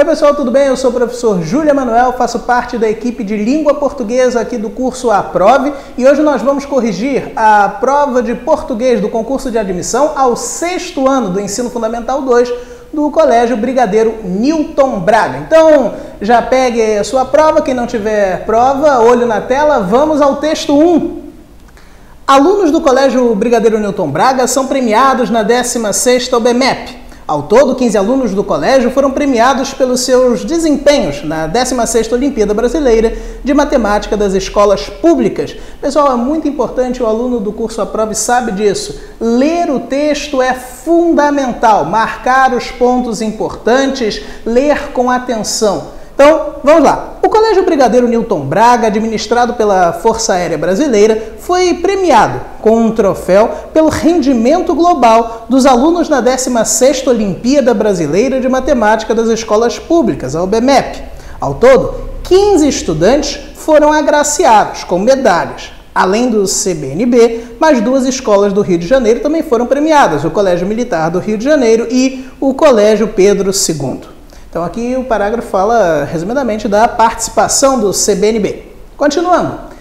Oi pessoal, tudo bem? Eu sou o professor Júlio Emanuel, faço parte da equipe de língua portuguesa aqui do curso Aprove e hoje nós vamos corrigir a prova de português do concurso de admissão ao 6º ano do Ensino Fundamental 2 do Colégio Brigadeiro Newton Braga. Então já pegue a sua prova, quem não tiver prova, olho na tela, vamos ao texto 1. Alunos do Colégio Brigadeiro Newton Braga são premiados na 16ª OBMEP. Ao todo, 15 alunos do colégio foram premiados pelos seus desempenhos na 16ª Olimpíada Brasileira de Matemática das Escolas Públicas. Pessoal, é muito importante, o aluno do curso Aprove sabe disso. Ler o texto é fundamental, marcar os pontos importantes, ler com atenção. Então, vamos lá. O Colégio Brigadeiro Newton Braga, administrado pela Força Aérea Brasileira, foi premiado com um troféu pelo rendimento global dos alunos na 16ª Olimpíada Brasileira de Matemática das Escolas Públicas, a OBMEP. Ao todo, 15 estudantes foram agraciados com medalhas. Além do CBNB, mais 2 escolas do Rio de Janeiro também foram premiadas, o Colégio Militar do Rio de Janeiro e o Colégio Pedro II. Então aqui o parágrafo fala, resumidamente, da participação do CBNB. Continuando.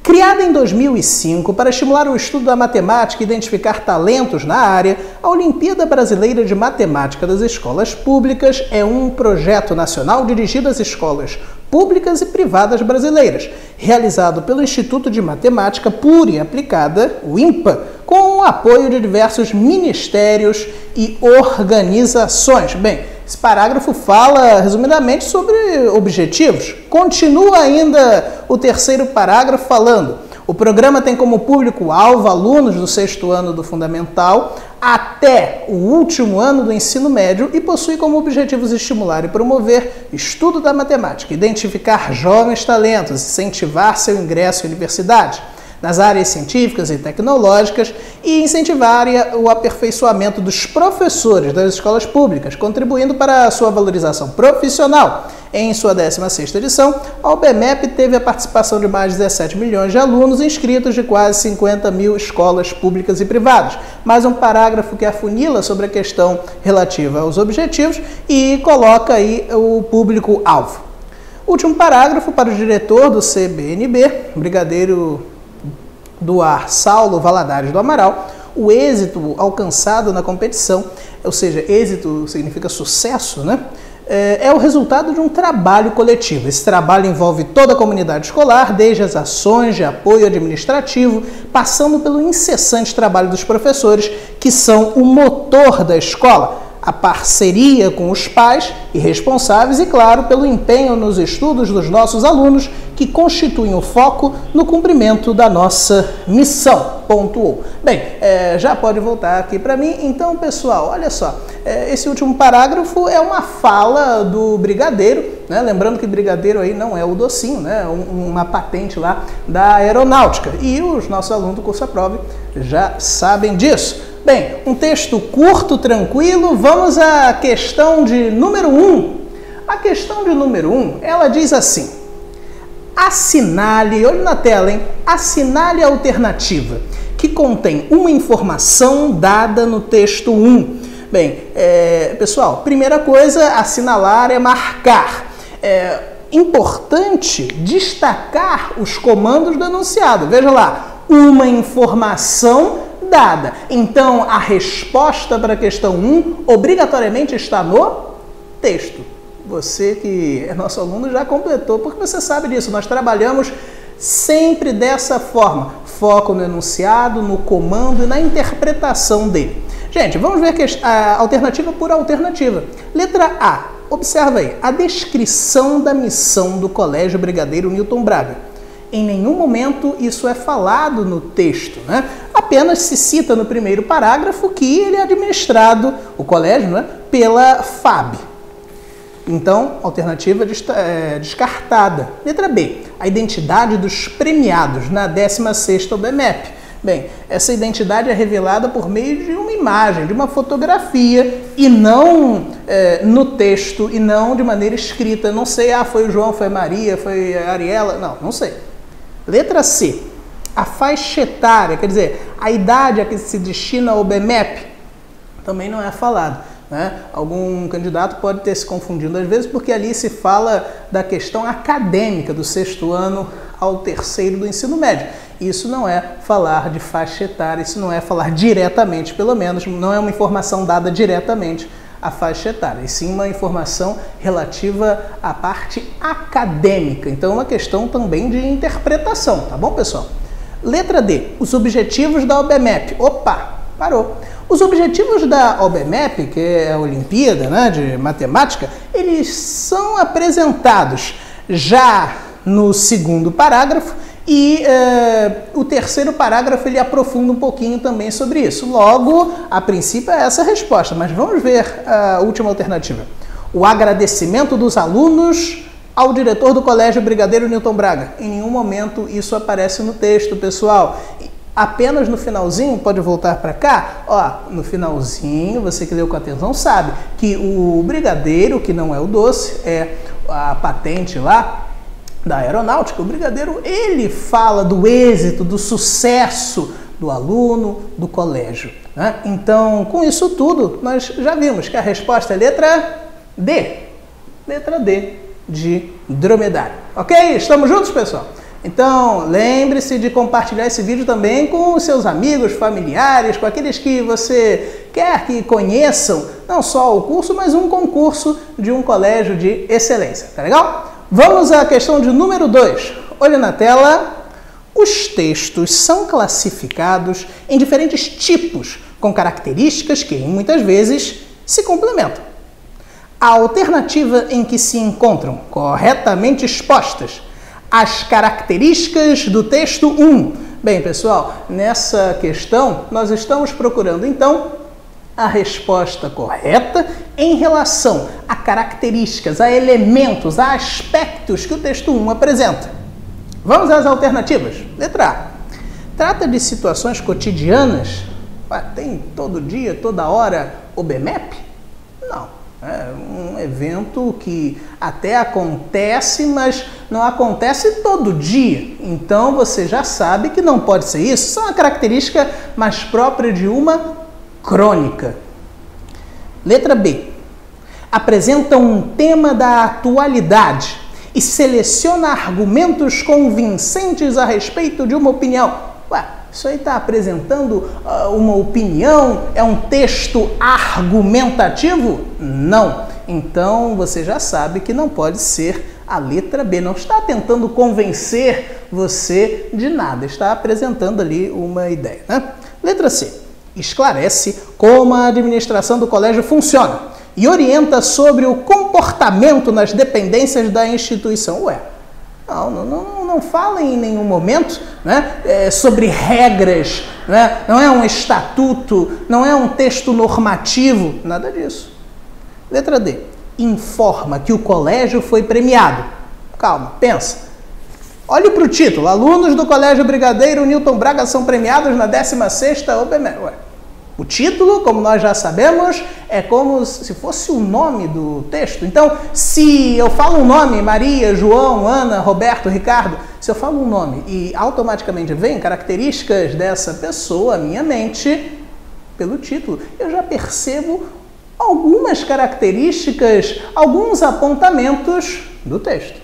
Criada em 2005 para estimular o estudo da matemática e identificar talentos na área, a Olimpíada Brasileira de Matemática das Escolas Públicas é um projeto nacional dirigido às escolas públicas e privadas brasileiras, realizado pelo Instituto de Matemática Pura e Aplicada, o INPA, com o apoio de diversos ministérios e organizações. Bem, esse parágrafo fala, resumidamente, sobre objetivos. Continua ainda o 3º parágrafo falando: o programa tem como público-alvo alunos do 6º ano do Fundamental até o último ano do ensino médio e possui como objetivos estimular e promover estudo da matemática, identificar jovens talentos, incentivar seu ingresso em universidade nas áreas científicas e tecnológicas e incentivar o aperfeiçoamento dos professores das escolas públicas, contribuindo para a sua valorização profissional. Em sua 16ª edição, a OBMEP teve a participação de mais de 17 milhões de alunos inscritos de quase 50 mil escolas públicas e privadas. Mais um parágrafo que afunila sobre a questão relativa aos objetivos e coloca aí o público-alvo. Último parágrafo para o diretor do CBNB, Brigadeiro Duar Saulo Valadares do Amaral: o êxito alcançado na competição, ou seja, êxito significa sucesso, né? É o resultado de um trabalho coletivo. Esse trabalho envolve toda a comunidade escolar, desde as ações de apoio administrativo, passando pelo incessante trabalho dos professores, que são o motor da escola, a parceria com os pais e responsáveis e, claro, pelo empenho nos estudos dos nossos alunos, que constituem o foco no cumprimento da nossa missão. Pontuou. Bem, já pode voltar aqui para mim. Então, pessoal, olha só, esse último parágrafo é uma fala do brigadeiro, né? Lembrando que brigadeiro aí não é o docinho, né? Uma patente lá da aeronáutica. E os nossos alunos do curso Aprove já sabem disso. Bem, um texto curto, tranquilo. Vamos à questão de número 1. A questão de número 1, ela diz assim: assinale, olha na tela, hein? Assinale a alternativa que contém uma informação dada no texto 1. Bem, pessoal, primeira coisa, assinalar é marcar. É importante destacar os comandos do enunciado. Veja lá, uma informação dada. Então, a resposta para a questão 1 obrigatoriamente está no texto. Você que é nosso aluno já completou, porque você sabe disso. Nós trabalhamos sempre dessa forma. Foco no enunciado, no comando e na interpretação dele. Gente, vamos ver a alternativa por alternativa. Letra A. Observa aí. A descrição da missão do Colégio Brigadeiro Newton Braga. Em nenhum momento isso é falado no texto, né? Apenas se cita no primeiro parágrafo que ele é administrado, o colégio, né, pela FAB. Então, alternativa descartada. Letra B. A identidade dos premiados na 16ª OBMEP. Bem, essa identidade é revelada por meio de uma imagem, de uma fotografia, e não no texto, e não de maneira escrita. Não sei, foi o João, foi a Maria, foi a Ariela. Não sei. Letra C. A faixa etária, quer dizer, a idade a que se destina ao OBMEP, também não é falado. né? Algum candidato pode ter se confundido às vezes, porque ali se fala da questão acadêmica do 6º ano ao 3º do ensino médio. Isso não é falar de faixa etária, isso não é falar diretamente, pelo menos, não é uma informação dada diretamente à faixa etária, e sim uma informação relativa à parte acadêmica. Então é uma questão também de interpretação, tá bom, pessoal? Letra D, os objetivos da OBMEP. Opa, parou. Os objetivos da OBMEP, que é a Olimpíada, né, de Matemática, eles são apresentados já no 2º parágrafo e o 3º parágrafo ele aprofunda um pouquinho também sobre isso. Logo, a princípio é essa a resposta, mas vamos ver a última alternativa. O agradecimento dos alunos ao diretor do Colégio Brigadeiro Newton Braga. Em nenhum momento isso aparece no texto, pessoal. Apenas no finalzinho, pode voltar para cá, ó, no finalzinho, você que leu com atenção sabe que o brigadeiro, que não é o doce, é a patente lá da aeronáutica, o brigadeiro, ele fala do êxito, do sucesso do aluno, do colégio, né? Então, com isso tudo, nós já vimos que a resposta é letra D. Letra D de dromedário. Ok? Estamos juntos, pessoal? Então, lembre-se de compartilhar esse vídeo também com os seus amigos, familiares, com aqueles que você quer que conheçam não só o curso, mas um concurso de um colégio de excelência. Tá legal? Vamos à questão de número 2. Olha na tela. Os textos são classificados em diferentes tipos, com características que, muitas vezes, se complementam. A alternativa em que se encontram corretamente expostas as características do texto 1. Bem, pessoal, nessa questão nós estamos procurando, então, a resposta correta em relação a características, a elementos, a aspectos que o texto 1 apresenta. Vamos às alternativas. Letra A. Trata de situações cotidianas? Tem todo dia, toda hora, OBMEP? Não. É um evento que até acontece, mas não acontece todo dia. Então você já sabe que não pode ser isso. Isso é uma característica mais própria de uma crônica. Letra B. Apresenta um tema da atualidade e seleciona argumentos convincentes a respeito de uma opinião. Ué, isso aí está apresentando uma opinião? É um texto argumentativo? Não. Então, você já sabe que não pode ser a letra B. Não está tentando convencer você de nada. Está apresentando ali uma ideia, né? Letra C. Esclarece como a administração do colégio funciona e orienta sobre o comportamento nas dependências da instituição. Ué, não fala em nenhum momento, né, sobre regras, né? Não é um estatuto, não é um texto normativo, nada disso. Letra D. Informa que o colégio foi premiado. Calma, pensa. Olhe para o título. Alunos do Colégio Brigadeiro Newton Braga são premiados na 16ª OBMEP. Ué, o título, como nós já sabemos, é como se fosse o nome do texto. Então, se eu falo um nome, Maria, João, Ana, Roberto, Ricardo, se eu falo um nome e automaticamente vem características dessa pessoa à minha mente, pelo título, eu já percebo algumas características, alguns apontamentos do texto.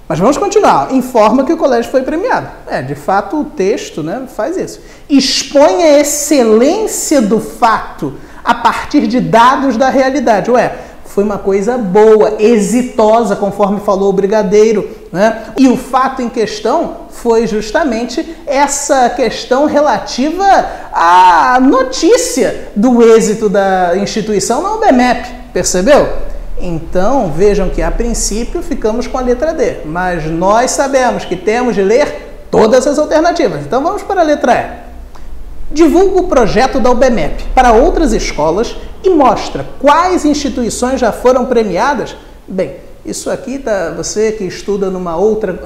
Mas vamos continuar. Informa que o colégio foi premiado. De fato, o texto, né, faz isso. Expõe a excelência do fato a partir de dados da realidade. Ué, foi uma coisa boa, exitosa, conforme falou o brigadeiro, né? E o fato em questão foi justamente essa questão relativa à notícia do êxito da instituição na OBMEP. Percebeu? Então, vejam que, a princípio, ficamos com a letra D, mas nós sabemos que temos de ler todas as alternativas. Então, vamos para a letra E. Divulga o projeto da OBMEP para outras escolas e mostra quais instituições já foram premiadas. Bem, isso aqui, tá, você que estuda numa outra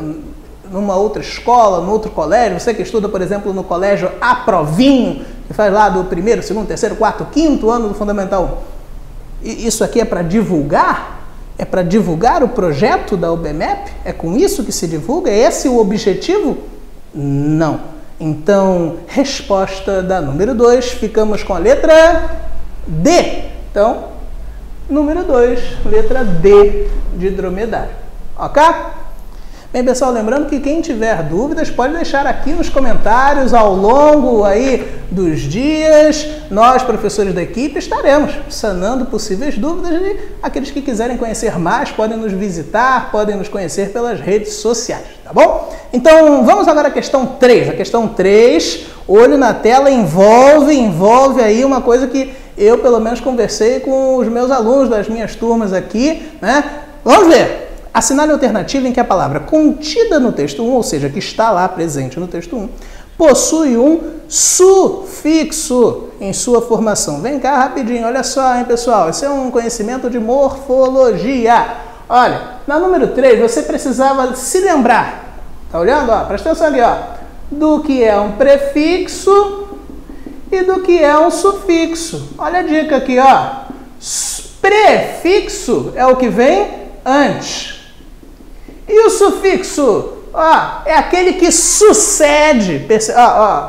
escola, num outro colégio, você que estuda, por exemplo, no colégio Aprovinho, que faz lá do 1º, 2º, 3º, 4º, 5º ano do Fundamental 1. Isso aqui é para divulgar? É para divulgar o projeto da OBMEP? É com isso que se divulga? É esse o objetivo? Não. Então, resposta da número 2, ficamos com a letra D. Então, Número 2, letra D de dromedário. Ok? Bem, pessoal, lembrando que quem tiver dúvidas pode deixar aqui nos comentários ao longo aí dos dias. Nós, professores da equipe, estaremos sanando possíveis dúvidas e aqueles que quiserem conhecer mais podem nos visitar, podem nos conhecer pelas redes sociais, tá bom? Então, vamos agora à questão 3. A questão 3, olho na tela, envolve aí uma coisa que eu, pelo menos, conversei com os meus alunos das minhas turmas aqui, né? Vamos ver. Assinale a alternativa em que a palavra contida no texto 1, ou seja, que está lá presente no texto 1, possui um sufixo em sua formação. Vem cá rapidinho, olha só, hein, pessoal, esse é um conhecimento de morfologia. Olha, na número 3, você precisava se lembrar, tá olhando? Ó, presta atenção aqui, ó, do que é um prefixo e do que é um sufixo. Olha a dica aqui, ó. Prefixo é o que vem antes. E o sufixo, ó, é aquele que sucede,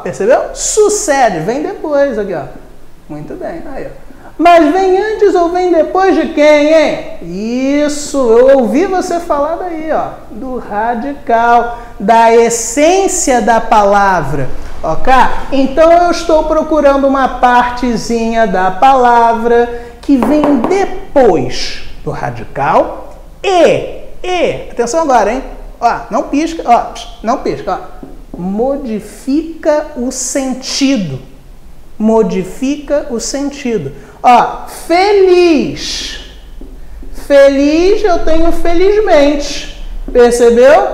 percebeu? Sucede, vem depois aqui, ó. Muito bem, aí, ó. Mas vem antes ou vem depois de quem, hein? Isso, eu ouvi você falar daí, ó, do radical, da essência da palavra, ok? Então eu estou procurando uma partezinha da palavra que vem depois do radical e, atenção agora, hein? Ó, não pisca, ó, não pisca, ó. Modifica o sentido. Modifica o sentido. Ó, feliz. Feliz eu tenho felizmente. Percebeu?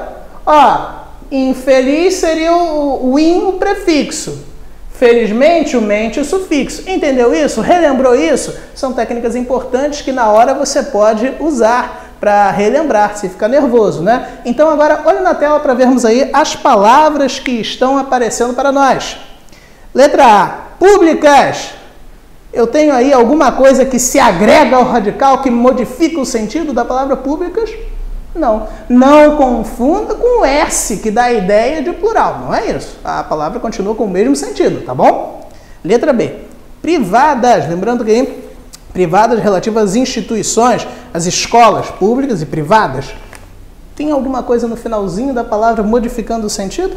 Ó, infeliz seria o in, o prefixo. Felizmente, o mente, o sufixo. Entendeu isso? Relembrou isso? São técnicas importantes que na hora você pode usar para relembrar, se ficar nervoso, né? Então agora olhe na tela para vermos aí as palavras que estão aparecendo para nós. Letra A, públicas. Eu tenho aí alguma coisa que se agrega ao radical, que modifica o sentido da palavra públicas? Não. Não confunda com S, que dá a ideia de plural. Não é isso. A palavra continua com o mesmo sentido, tá bom? Letra B, privadas. Lembrando que privadas relativas às instituições, às escolas públicas e privadas. Tem alguma coisa no finalzinho da palavra modificando o sentido?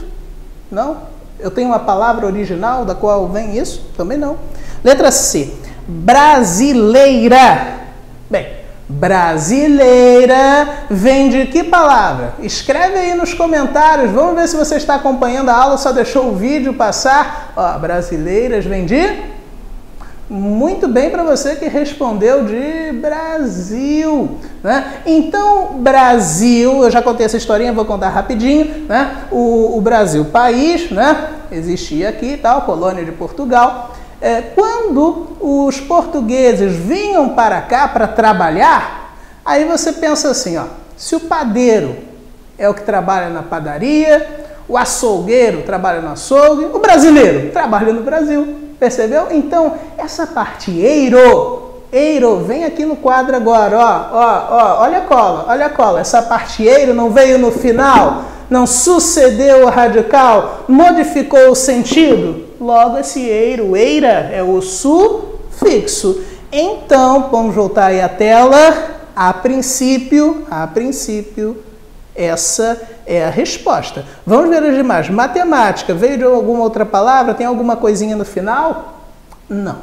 Não? Eu tenho uma palavra original da qual vem isso? Também não. Letra C. Brasileira. Bem, brasileira vem de que palavra? Escreve aí nos comentários. Vamos ver se você está acompanhando a aula, só deixou o vídeo passar. Ó, brasileiras vem de... Muito bem para você que respondeu de Brasil, né? Então, Brasil, eu já contei essa historinha, vou contar rapidinho, né? O Brasil, país, né? Existia aqui e tal, colônia de Portugal. Quando os portugueses vinham para cá para trabalhar, aí você pensa assim, ó, se o padeiro é o que trabalha na padaria, o açougueiro trabalha no açougue, o brasileiro trabalha no Brasil. Percebeu? Então, essa parte eiro, vem aqui no quadro agora, ó, olha a cola, essa parte eiro não veio no final, não sucedeu o radical, modificou o sentido, logo esse eiro, eira, é o sufixo. Então, vamos voltar aí à tela, a princípio, essa é a resposta. Vamos ver as demais. Matemática, veio de alguma outra palavra? Tem alguma coisinha no final? Não.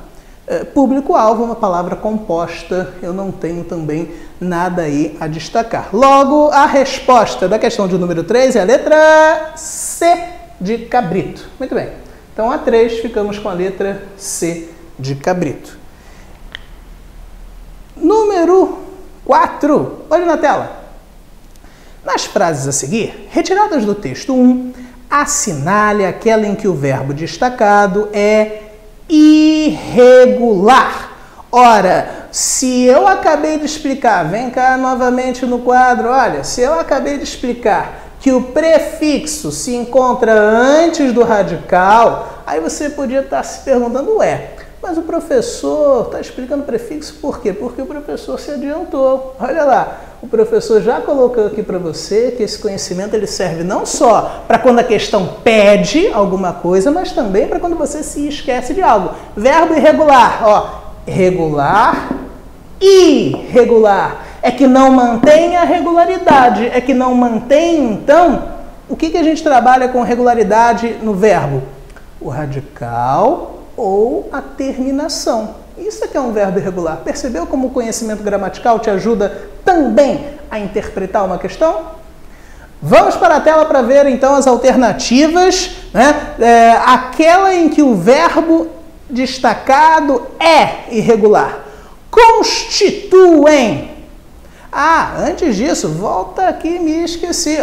Público-alvo é uma palavra composta, eu não tenho também nada aí a destacar. Logo, a resposta da questão de número 3 é a letra C de cabrito. Muito bem. Então, a 3, ficamos com a letra C de cabrito. Número 4. Olha na tela. Nas frases a seguir, retiradas do texto 1, assinale aquela em que o verbo destacado é irregular. Ora, se eu acabei de explicar, vem cá novamente no quadro, olha, se eu acabei de explicar que o prefixo se encontra antes do radical, aí você podia estar se perguntando, ué, mas o professor está explicando prefixo por quê? Porque o professor se adiantou. Olha lá, o professor já colocou aqui para você que esse conhecimento ele serve não só para quando a questão pede alguma coisa, mas também para quando você se esquece de algo. Verbo irregular, ó, regular, irregular. É que não mantém a regularidade. É que não mantém, então, o que a gente trabalha com regularidade no verbo? O radical ou a terminação. Isso é que é um verbo irregular. Percebeu como o conhecimento gramatical te ajuda também a interpretar uma questão? Vamos para a tela para ver então as alternativas, né? Aquela em que o verbo destacado é irregular. Constituem. Antes disso, volta aqui, me esqueci.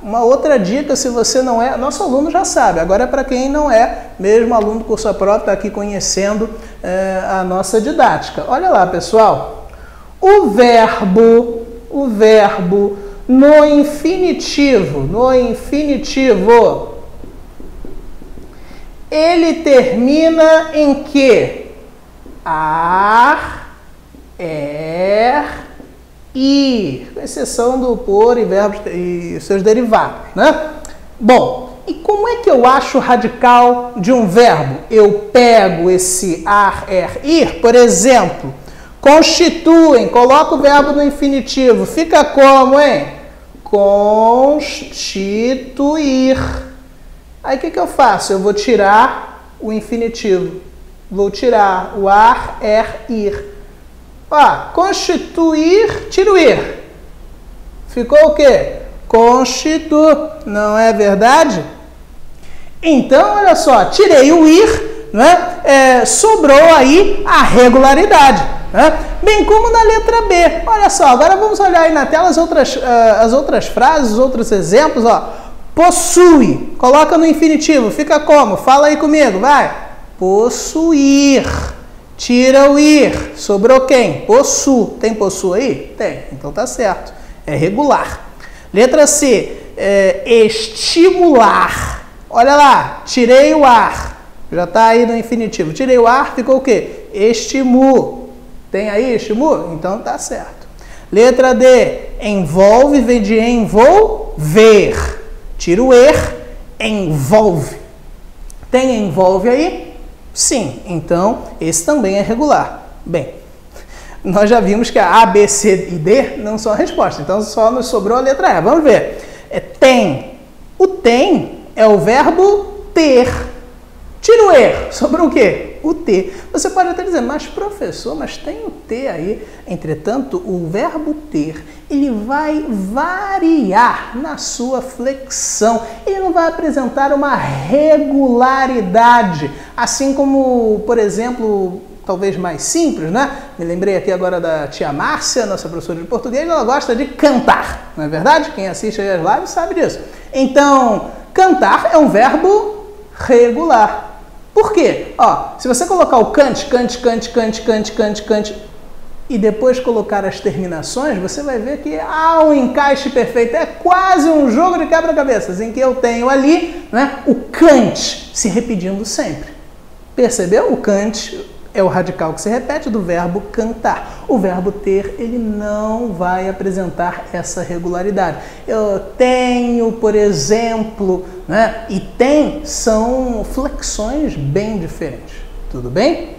Uma outra dica, se você não é... Nosso aluno já sabe, agora é para quem não é, mesmo aluno do curso próprio, está aqui conhecendo a nossa didática. Olha lá, pessoal. O verbo no infinitivo, ele termina em que? Ar, ir, com exceção do por e verbos e seus derivados, né? Bom, e como é que eu acho o radical de um verbo? Eu pego esse ar, ir, por exemplo, constituem, coloco o verbo no infinitivo, fica como, hein? Constituir. Aí o que eu faço? Eu vou tirar o infinitivo, vou tirar o ar, ir. Constituir, tiro ir. Ficou o quê? Constitu, não é verdade? Então, olha só, tirei o ir, né? Sobrou aí a regularidade, né? Bem como na letra B. Olha só, agora vamos olhar aí na tela as outras frases, os outros exemplos. Possui, coloca no infinitivo, fica como? Fala aí comigo, vai. Possuir. Tira o ir, sobrou quem? Possu. Tem possu aí? Tem, então tá certo. É regular. Letra C, estimular. Olha lá, tirei o ar. Já tá aí no infinitivo. Tirei o ar, ficou o quê? Estimu. Tem aí estimu? Então tá certo. Letra D, envolve, vem de envolver. Tira o er, envolve. Tem envolve aí? Sim, então esse também é regular. Bem, nós já vimos que a A, B, C e D não são a resposta, então só nos sobrou a letra E. Vamos ver. Tem. O tem é o verbo ter. Tira o er, sobrou o quê? O ter. Você pode até dizer, mas professor, mas tem o ter aí. Entretanto, o verbo ter, ele vai variar na sua flexão. Ele não vai apresentar uma regularidade. Assim como, por exemplo, talvez mais simples, né? Me lembrei aqui agora da tia Márcia, nossa professora de português, ela gosta de cantar, não é verdade? Quem assiste aí as lives sabe disso. Então, cantar é um verbo regular. Por quê? Se você colocar o cante, e depois colocar as terminações, você vai ver que há um encaixe perfeito. É quase um jogo de quebra-cabeças, em que eu tenho ali, né, o cante se repetindo sempre. Percebeu? O cante é o radical que se repete do verbo cantar. O verbo ter, ele não vai apresentar essa regularidade. Eu tenho, por exemplo, né? E tem são flexões bem diferentes. Tudo bem?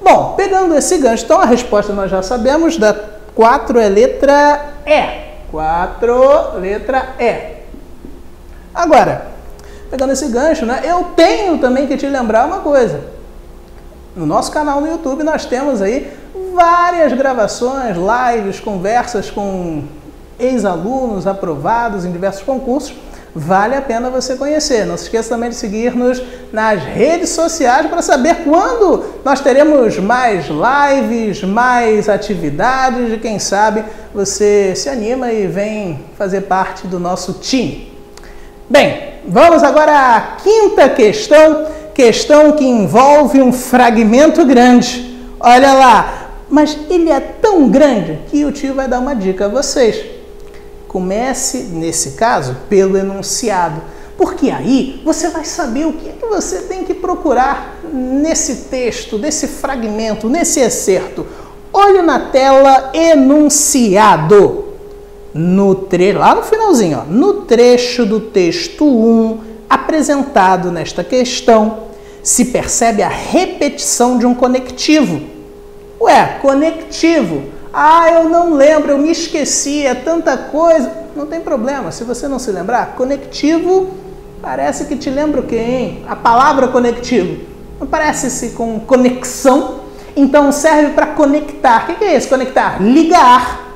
Bom, pegando esse gancho, então a resposta nós já sabemos, da 4 é letra E. 4, letra E. Agora, pegando esse gancho, né? Eu tenho também que te lembrar uma coisa. No nosso canal no YouTube nós temos aí várias gravações, lives, conversas com ex-alunos aprovados em diversos concursos. Vale a pena você conhecer. Não se esqueça também de seguir-nos nas redes sociais para saber quando nós teremos mais lives, mais atividades e quem sabe você se anima e vem fazer parte do nosso time. Bem, vamos agora à quinta questão. Questão que envolve um fragmento grande. Olha lá, mas ele é tão grande que o tio vai dar uma dica a vocês. Comece, nesse caso, pelo enunciado, porque aí você vai saber o que é que você tem que procurar nesse texto, nesse fragmento, nesse excerto. Olhe na tela enunciado. Lá no finalzinho, no trecho do texto 1, apresentado nesta questão, se percebe a repetição de um conectivo. Ué, conectivo. Ah, eu não lembro, eu me esqueci, é tanta coisa. Não tem problema, se você não se lembrar, conectivo parece que te lembra o quê, hein? A palavra conectivo. Não parece-se com conexão? Então serve para conectar. O que é isso, conectar? Ligar.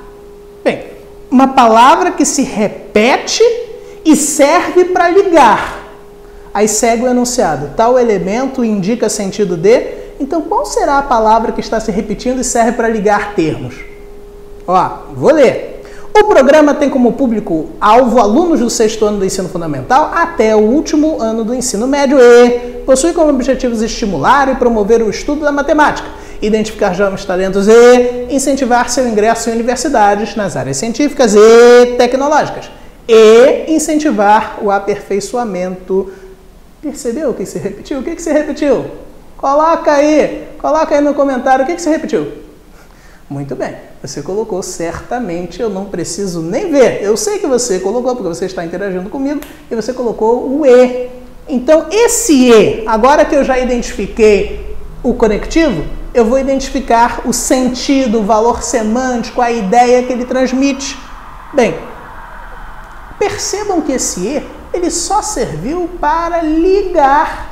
Bem, uma palavra que se repete e serve para ligar. Aí segue o enunciado. Tal elemento indica sentido de... Então, qual será a palavra que está se repetindo e serve para ligar termos? Ó, vou ler. O programa tem como público-alvo alunos do 6º ano do ensino fundamental até o último ano do ensino médio e possui como objetivos estimular e promover o estudo da matemática, identificar jovens talentos e incentivar seu ingresso em universidades nas áreas científicas e tecnológicas e incentivar o aperfeiçoamento. Percebeu o que se repetiu? O que se repetiu? Coloca aí no comentário o que se repetiu. Muito bem, você colocou certamente, eu não preciso nem ver. Eu sei que você colocou, porque você está interagindo comigo, e você colocou o E. Então, esse E, agora que eu já identifiquei o conectivo, eu vou identificar o sentido, o valor semântico, a ideia que ele transmite. Bem, percebam que esse E, ele só serviu para ligar.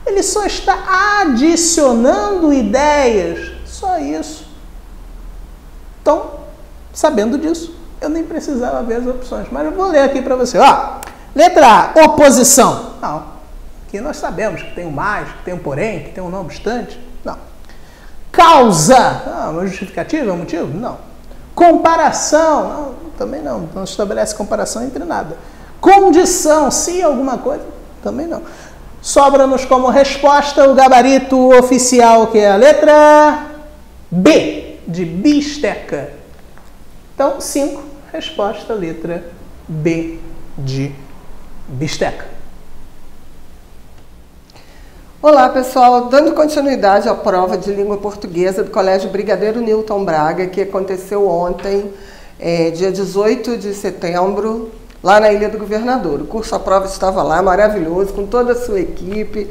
Ele só está adicionando ideias, só isso. Então, sabendo disso, eu nem precisava ver as opções, mas eu vou ler aqui para você. Ó, letra A, oposição. Não, aqui nós sabemos que tem um mais, que tem um porém, que tem um não obstante. Não. Causa. Não, uma justificativa, um motivo? Não. Comparação. Não, também não. Não estabelece comparação entre nada. Condição. Se alguma coisa? Também não. Sobra-nos como resposta o gabarito oficial, que é a letra B, de bisteca. Então, 5, resposta, letra B, de bisteca. Olá, pessoal. Dando continuidade à prova de língua portuguesa do Colégio Brigadeiro Newton Braga, que aconteceu ontem, dia 18 de setembro, lá na Ilha do Governador. O curso à prova estava lá, maravilhoso, com toda a sua equipe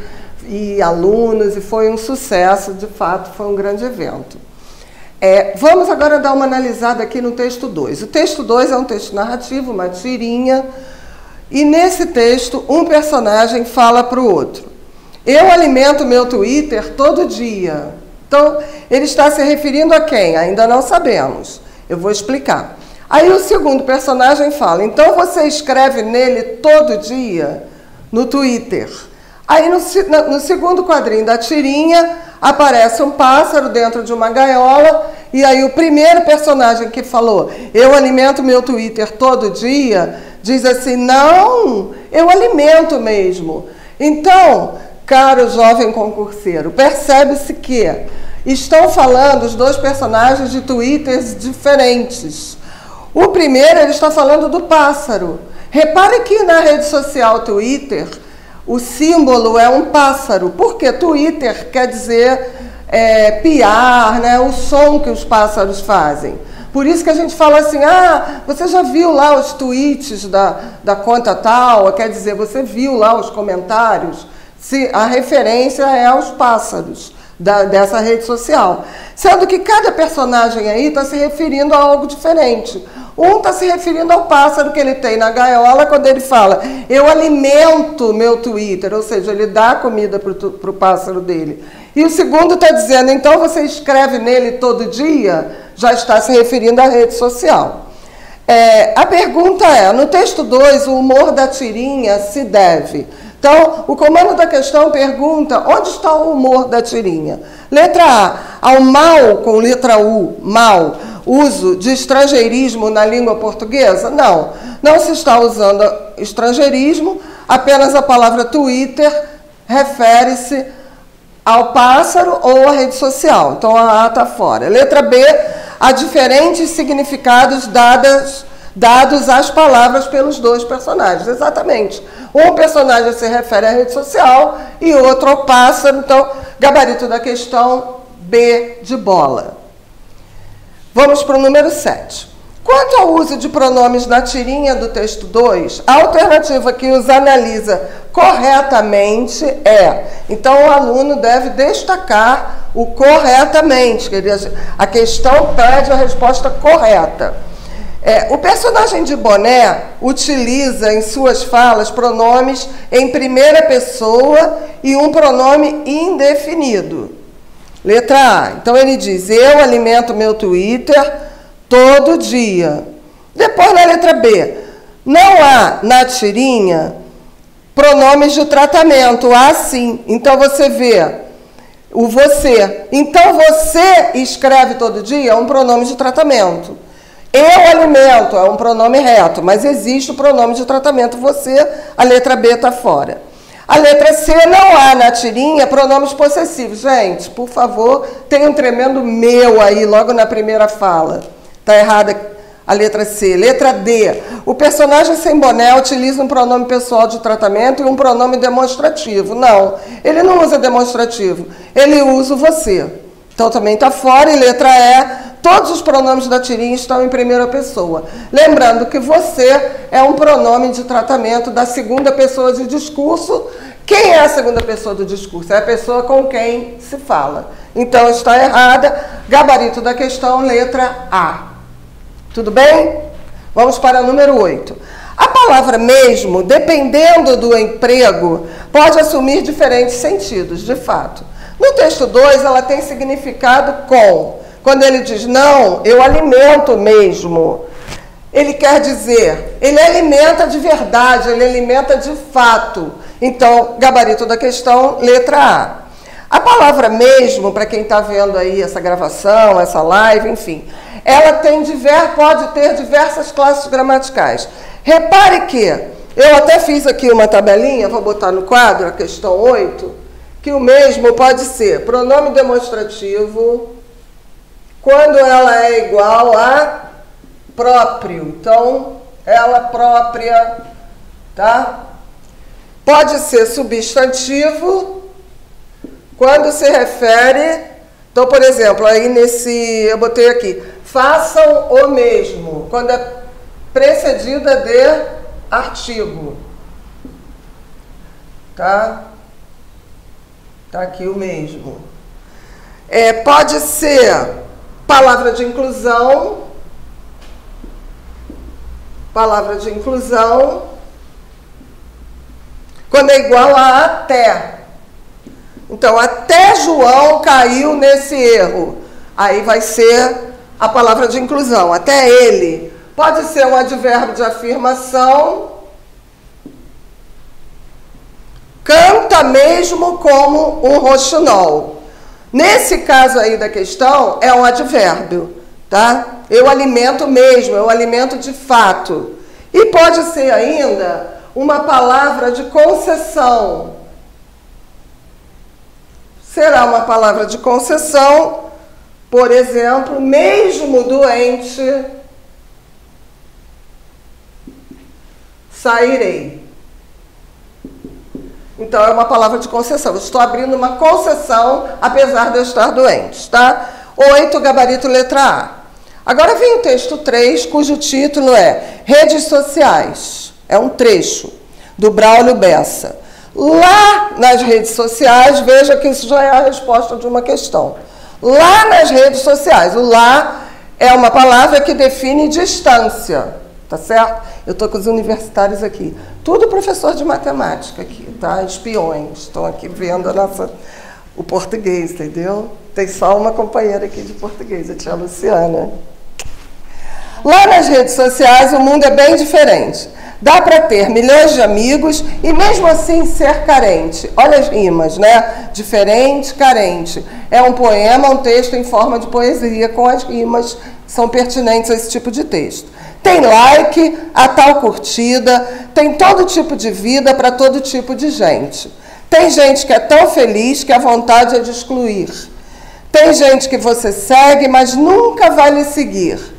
e alunos, e foi um sucesso, de fato, foi um grande evento. Vamos agora dar uma analisada aqui no texto 2. O texto 2 é um texto narrativo, uma tirinha, e nesse texto um personagem fala para o outro: eu alimento meu Twitter todo dia. Então, ele está se referindo a quem? Ainda não sabemos. Eu vou explicar. Aí o segundo personagem fala: então você escreve nele todo dia no Twitter. Aí no segundo quadrinho da tirinha aparece um pássaro dentro de uma gaiola, e aí o primeiro personagem que falou eu alimento meu Twitter todo dia, diz assim: não, eu alimento mesmo. Então, caro jovem concurseiro, percebe-se que estão falando os dois personagens de Twitters diferentes. O primeiro, ele está falando do pássaro. Repare que na rede social Twitter, o símbolo é um pássaro, porque Twitter quer dizer piar, né, o som que os pássaros fazem. Por isso que a gente fala assim: ah, você já viu lá os tweets da conta tal? Quer dizer, você viu lá os comentários? Se a referência é aos pássaros dessa rede social. Sendo que cada personagem aí está se referindo a algo diferente. Um está se referindo ao pássaro que ele tem na gaiola, quando ele fala eu alimento meu Twitter, ou seja, ele dá comida para o pássaro dele. E o segundo está dizendo, então você escreve nele todo dia, já está se referindo à rede social. A pergunta é, no texto 2, o humor da tirinha se deve. Então, o comando da questão pergunta, onde está o humor da tirinha? Letra A, ao mal, com letra U, mal, uso de estrangeirismo na língua portuguesa? Não, não se está usando estrangeirismo, apenas a palavra Twitter refere-se ao pássaro ou à rede social. Então, a A está fora. Letra B, há diferentes significados dados às palavras pelos dois personagens. Exatamente. Um personagem se refere à rede social e outro ao pássaro. Então, gabarito da questão, B de bola. Vamos para o número 7. Quanto ao uso de pronomes na tirinha do texto 2, a alternativa que os analisa corretamente é. Então, o aluno deve destacar o corretamente. A questão pede a resposta correta. O personagem de Boné utiliza em suas falas pronomes em primeira pessoa e um pronome indefinido. Letra A. Então, ele diz, eu alimento meu Twitter todo dia. Depois, na letra B, não há na tirinha pronomes de tratamento, há sim. Então, você vê o você. Então, você escreve todo dia é um pronome de tratamento. Eu alimento é um pronome reto, mas existe o pronome de tratamento você, a letra B está fora. A letra C, não há na tirinha pronomes possessivos. Gente, por favor, tem um tremendo meu aí, logo na primeira fala. Está errada a letra C. Letra D, o personagem sem boné utiliza um pronome pessoal de tratamento e um pronome demonstrativo. Não, ele não usa demonstrativo, ele usa o você. Então também está fora. E letra E, todos os pronomes da tirinha estão em primeira pessoa. Lembrando que você é um pronome de tratamento da segunda pessoa de discurso. Quem é a segunda pessoa do discurso? É a pessoa com quem se fala. Então está errada. Gabarito da questão, letra A. Tudo bem? Vamos para o número 8. A palavra mesmo, dependendo do emprego, pode assumir diferentes sentidos, de fato. No texto 2, ela tem significado com. Quando ele diz, não, eu alimento mesmo, ele quer dizer, ele alimenta de verdade, ele alimenta de fato. Então, gabarito da questão, letra A. A palavra mesmo, para quem está vendo aí essa gravação, essa live, enfim, ela pode ter diversas classes gramaticais. Repare que, eu até fiz aqui uma tabelinha, vou botar no quadro, a questão 8, que o mesmo pode ser pronome demonstrativo, quando ela é igual a próprio. Então, ela própria, tá? Pode ser substantivo, quando se refere... Então, por exemplo, aí eu botei aqui, façam o mesmo, quando é precedida de artigo. Tá? Tá aqui o mesmo. Pode ser palavra de inclusão, quando é igual a até. Então, até João caiu nesse erro. Aí vai ser a palavra de inclusão, até ele. Pode ser um advérbio de afirmação. Canta mesmo como um roxinol. Nesse caso aí da questão, é um advérbio, tá? Eu alimento mesmo, eu alimento de fato. E pode ser ainda uma palavra de concessão. Será uma palavra de concessão, por exemplo, mesmo doente, sairei. Então, é uma palavra de concessão. Eu estou abrindo uma concessão, apesar de eu estar doente, tá? 8, gabarito letra A. Agora vem o texto 3, cujo título é Redes Sociais. É um trecho do Braulio Bessa. Lá nas redes sociais, veja que isso já é a resposta de uma questão. Lá nas redes sociais, o lá é uma palavra que define distância, tá certo? Eu estou com os universitários aqui. Tudo professor de matemática aqui, tá? Espiões, estão aqui vendo o português, entendeu? Tem só uma companheira aqui de português, a tia Luciana. Lá nas redes sociais, o mundo é bem diferente. Dá para ter milhões de amigos e mesmo assim ser carente. Olha as rimas, né? Diferente, carente. É um poema, um texto em forma de poesia, com as rimas que são pertinentes a esse tipo de texto. Tem like, a tal curtida, tem todo tipo de vida para todo tipo de gente. Tem gente que é tão feliz que a vontade é de excluir. Tem gente que você segue, mas nunca vai lhe seguir.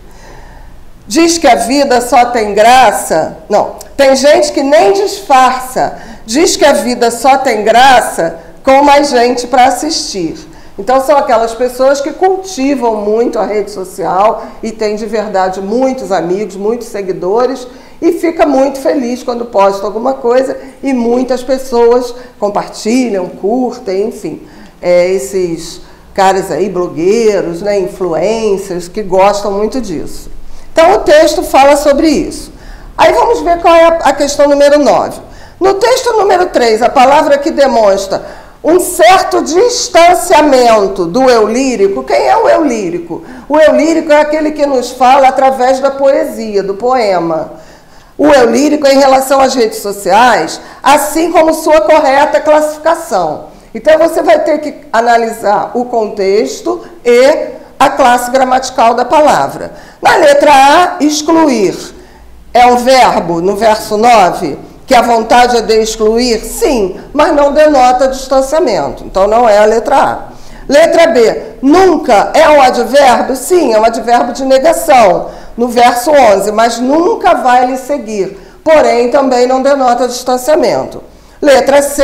Diz que a vida só tem graça. Não, tem gente que nem disfarça. Diz que a vida só tem graça com mais gente para assistir. Então, são aquelas pessoas que cultivam muito a rede social e têm de verdade muitos amigos, muitos seguidores e fica muito feliz quando posta alguma coisa e muitas pessoas compartilham, curtem, enfim, esses caras aí, blogueiros, né, influencers, que gostam muito disso. Então o texto fala sobre isso. Aí vamos ver qual é a questão número 9. No texto número 3, a palavra que demonstra um certo distanciamento do eu lírico. Quem é o eu lírico? O eu lírico é aquele que nos fala através da poesia, do poema. O eu lírico é em relação às redes sociais, assim como sua correta classificação. Então você vai ter que analisar o contexto e a classe gramatical da palavra. Na letra A, excluir. É um verbo no verso 9? Que a vontade é de excluir? Sim, mas não denota distanciamento. Então, não é a letra A. Letra B, nunca é um advérbio? Sim, é um advérbio de negação, no verso 11, mas nunca vai lhe seguir. Porém, também não denota distanciamento. Letra C,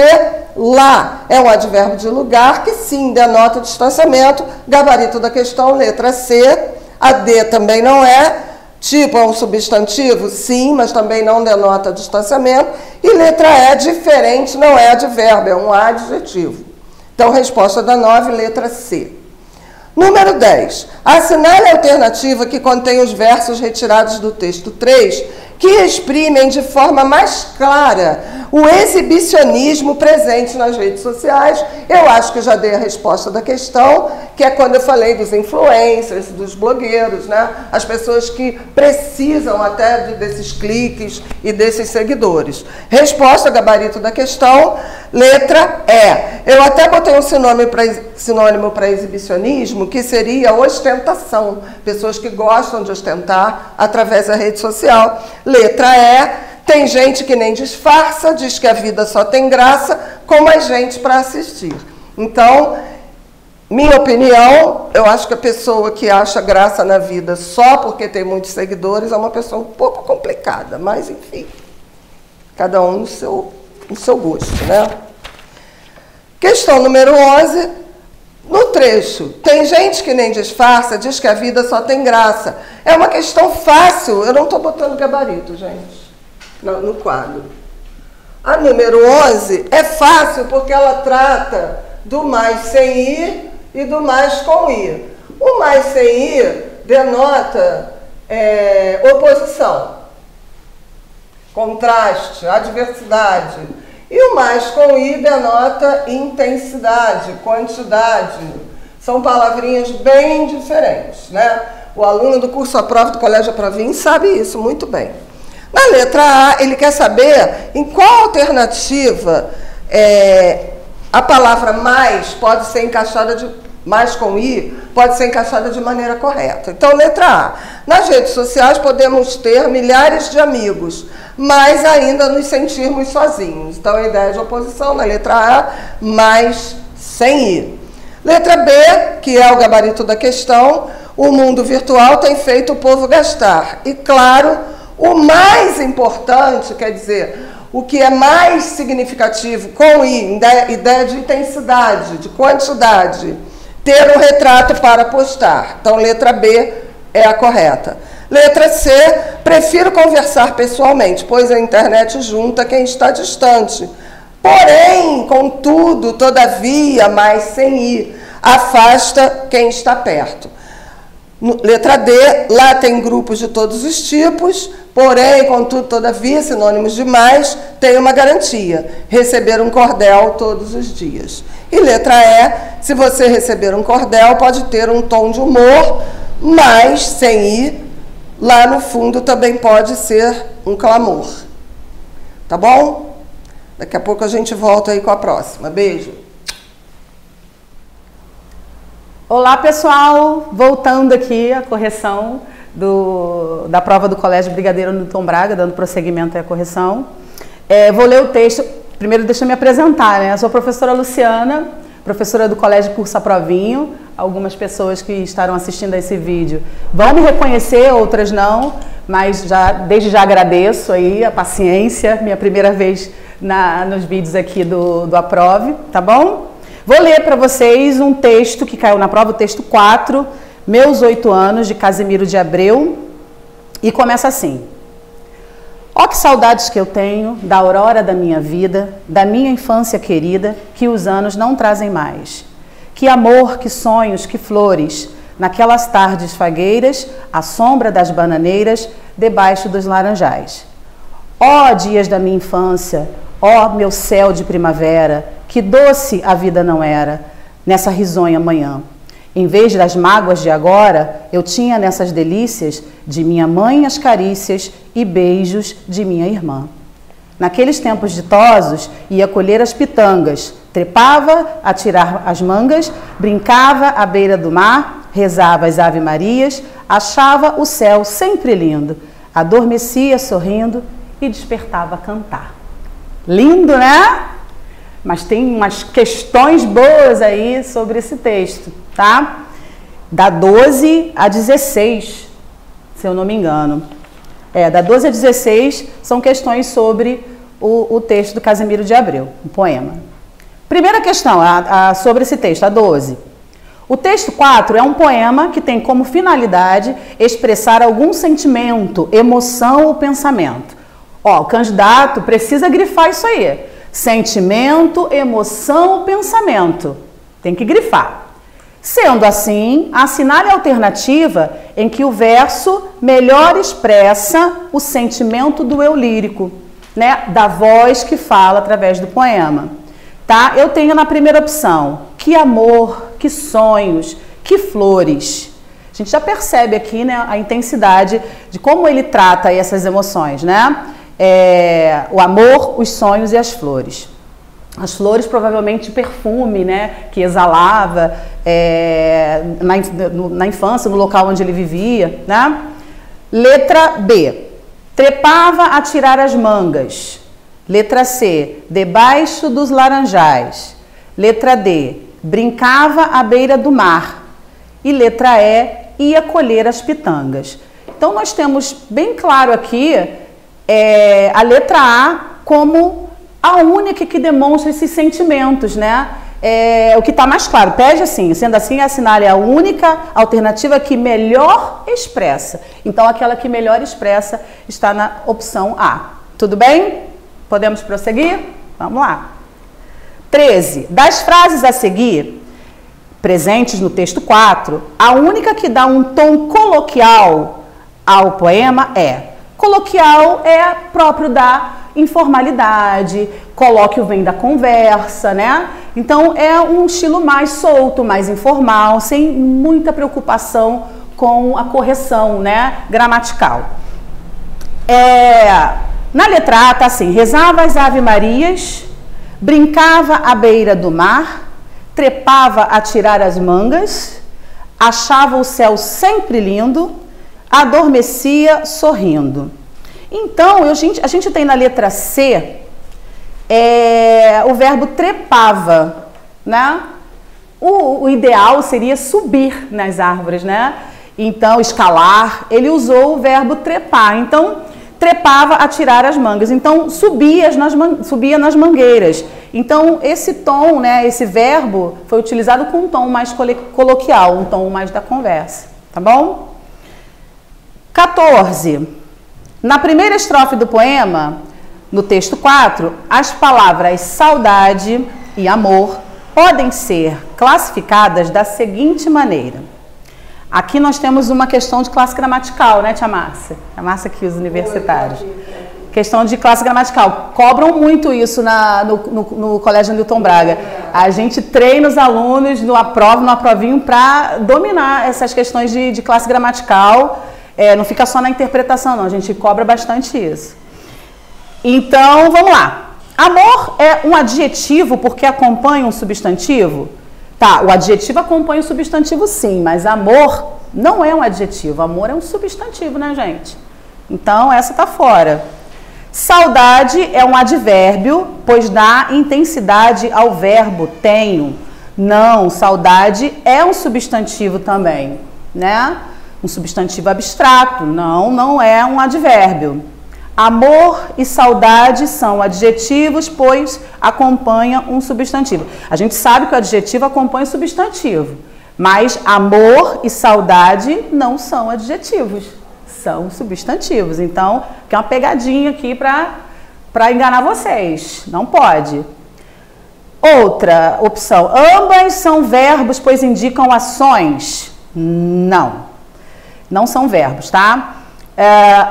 lá é um advérbio de lugar, que sim, denota distanciamento. Gabarito da questão, letra C. A D também não é. Tipo é um substantivo? Sim, mas também não denota distanciamento. E letra E, diferente, não é advérbio, é um adjetivo. Então, resposta da 9, letra C. Número 10. Assinale a alternativa que contém os versos retirados do texto 3, que exprimem de forma mais clara o exibicionismo presente nas redes sociais. Eu acho que eu já dei a resposta da questão, que é quando eu falei dos influencers, dos blogueiros, né? As pessoas que precisam até desses cliques e desses seguidores. Resposta, gabarito da questão, letra E. Eu até botei um sinônimo para exibicionismo, que seria ostentação. Pessoas que gostam de ostentar através da rede social. Letra E. Tem gente que nem disfarça, diz que a vida só tem graça, com mais gente para assistir. Então, minha opinião, eu acho que a pessoa que acha graça na vida só porque tem muitos seguidores é uma pessoa um pouco complicada, mas enfim, cada um no seu gosto, né? Questão número 11, no trecho, tem gente que nem disfarça, diz que a vida só tem graça. É uma questão fácil, eu não estou botando gabarito, gente. No quadro. A número 11 é fácil porque ela trata do mais sem i e do mais com i. O mais sem i denota oposição, contraste, adversidade. E o mais com i denota intensidade, quantidade. São palavrinhas bem diferentes, né? O aluno do curso à prova do Colégio Aprovinho sabe isso muito bem. Na letra A, ele quer saber em qual alternativa a palavra mais pode ser encaixada mais com i, pode ser encaixada de maneira correta. Então, letra A. Nas redes sociais podemos ter milhares de amigos, mas ainda nos sentirmos sozinhos. Então, a ideia de oposição na letra A, mais sem i. Letra B, que é o gabarito da questão, o mundo virtual tem feito o povo gastar. E, claro, o mais importante, quer dizer, o que é mais significativo com i, ideia de intensidade, de quantidade, ter um retrato para postar. Então, letra B é a correta. Letra C, prefiro conversar pessoalmente, pois a internet junta quem está distante. Porém, contudo, todavia, mais sem i, afasta quem está perto. Letra D, lá tem grupos de todos os tipos, porém, contudo, todavia, sinônimos de mais, tem uma garantia, receber um cordel todos os dias. E letra E, se você receber um cordel, pode ter um tom de humor, mas, sem i, lá no fundo também pode ser um clamor. Tá bom? Daqui a pouco a gente volta aí com a próxima. Beijo! Olá, pessoal! Voltando aqui a correção da prova do Colégio Brigadeiro Newton Braga, dando prosseguimento à correção. Vou ler o texto. Primeiro, deixa eu me apresentar, né? Eu sou a professora Luciana, professora do Colégio Curso Aprovinho. Algumas pessoas que estarão assistindo a esse vídeo vão me reconhecer, outras não, mas desde já agradeço aí a paciência, minha primeira vez nos vídeos aqui do Aprove, tá bom? Vou ler para vocês um texto que caiu na prova, o texto 4, Meus 8 anos, de Casimiro de Abreu, e começa assim. saudades que eu tenho da aurora da minha vida, da minha infância querida, que os anos não trazem mais. Que amor, que sonhos, que flores, naquelas tardes fagueiras, à sombra das bananeiras, debaixo dos laranjais. Ó dias da minha infância, ó meu céu de primavera, que doce a vida não era, nessa risonha manhã. Em vez das mágoas de agora, eu tinha nessas delícias de minha mãe as carícias e beijos de minha irmã. Naqueles tempos ditosos, ia colher as pitangas, trepava a tirar as mangas, brincava à beira do mar, rezava as ave-marias, achava o céu sempre lindo, adormecia sorrindo e despertava a cantar. Lindo, né? Mas tem umas questões boas aí sobre esse texto, tá? Da 12 a 16, se eu não me engano. Da 12 a 16 são questões sobre o texto do Casimiro de Abreu, um poema. Primeira questão sobre esse texto, a 12. O texto 4 é um poema que tem como finalidade expressar algum sentimento, emoção ou pensamento. O candidato precisa grifar isso aí. Sentimento, emoção ou pensamento. Tem que grifar. Sendo assim, assinale a alternativa em que o verso melhor expressa o sentimento do eu lírico, né? Da voz que fala através do poema. Tá? Eu tenho na primeira opção, que amor, que sonhos, que flores. A gente já percebe aqui, né, a intensidade de como ele trata essas emoções, né? O amor, os sonhos e as flores. As flores provavelmente de perfume, né, que exalava na infância, no local onde ele vivia, né? Letra B, trepava a tirar as mangas. Letra C, debaixo dos laranjais. Letra D, brincava à beira do mar. E letra E, ia colher as pitangas. Então nós temos bem claro aqui a letra A como a única que demonstra esses sentimentos, né? O que está mais claro, pede assim, sendo assim, assinale a única alternativa que melhor expressa. Então, aquela que melhor expressa está na opção A. Tudo bem? Podemos prosseguir? Vamos lá. 13. Das frases a seguir, presentes no texto 4, a única que dá um tom coloquial ao poema é... Coloquial é próprio da informalidade, colóquio vem da conversa, né? Então é um estilo mais solto, mais informal, sem muita preocupação com a correção, né, gramatical. Na letra A tá assim, rezava as ave-marias, brincava à beira do mar, trepava a tirar as mangas, achava o céu sempre lindo, adormecia sorrindo. Então, a gente tem na letra C o verbo trepava, né? O ideal seria subir nas árvores, né? Então, escalar, ele usou o verbo trepar. Então, trepava a tirar as mangas. Então, subia nas mangueiras. Então, esse tom, né, esse verbo foi utilizado com um tom mais coloquial, um tom mais da conversa, tá bom? 14. Na primeira estrofe do poema, no texto 4, as palavras saudade e amor podem ser classificadas da seguinte maneira. Aqui nós temos uma questão de classe gramatical, né, tia Márcia? A Márcia aqui, os universitários. Questão de classe gramatical. Cobram muito isso no Colégio Newton Braga. A gente treina os alunos no aprovinho para dominar essas questões de classe gramatical. Não fica só na interpretação, não. A gente cobra bastante isso. Então, vamos lá. Amor é um adjetivo porque acompanha um substantivo? Tá, o adjetivo acompanha o substantivo sim, mas amor não é um adjetivo. Amor é um substantivo, né, gente? Então, essa tá fora. Saudade é um advérbio, pois dá intensidade ao verbo tenho. Não, saudade é um substantivo também, né? Um substantivo abstrato, não é um advérbio. Amor e saudade são adjetivos, pois acompanham um substantivo. A gente sabe que o adjetivo acompanha o substantivo, mas amor e saudade não são adjetivos. são substantivos. Então, tem uma pegadinha aqui para enganar vocês. Não pode. Outra opção. Ambas são verbos, pois indicam ações. Não. Não são verbos, tá?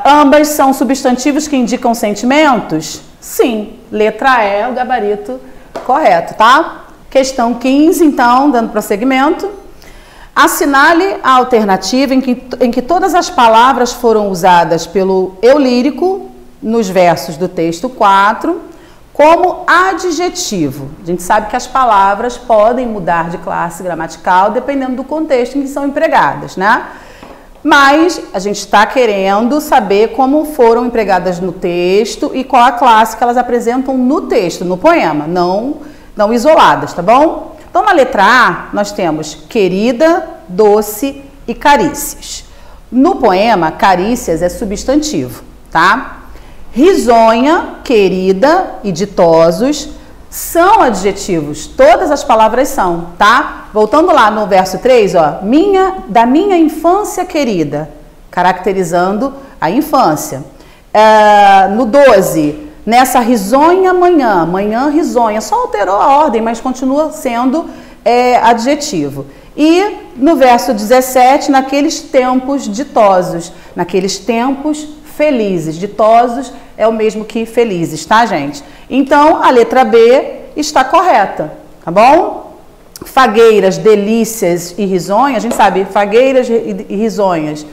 Ambas são substantivos que indicam sentimentos? Sim. Letra E é o gabarito correto, tá? Questão 15, então, dando prosseguimento. Assinale a alternativa em que todas as palavras foram usadas pelo eu lírico nos versos do texto 4 como adjetivo. A gente sabe que as palavras podem mudar de classe gramatical dependendo do contexto em que são empregadas, né? Mas a gente está querendo saber como foram empregadas no texto e qual a classe que elas apresentam no texto, no poema, não isoladas, tá bom? Então, na letra A, nós temos querida, doce e carícias. No poema, carícias é substantivo, tá? Risonha, querida e ditosos são adjetivos. Todas as palavras são, tá? Voltando lá no verso 3, ó. Da minha infância querida, caracterizando a infância. No 12... Nessa risonha manhã risonha, só alterou a ordem, mas continua sendo adjetivo. E no verso 17, naqueles tempos ditosos, naqueles tempos felizes. Ditosos é o mesmo que felizes, tá, gente? Então, a letra B está correta, tá bom? Fagueiras, delícias e risonha, a gente sabe, fagueiras e risonhas,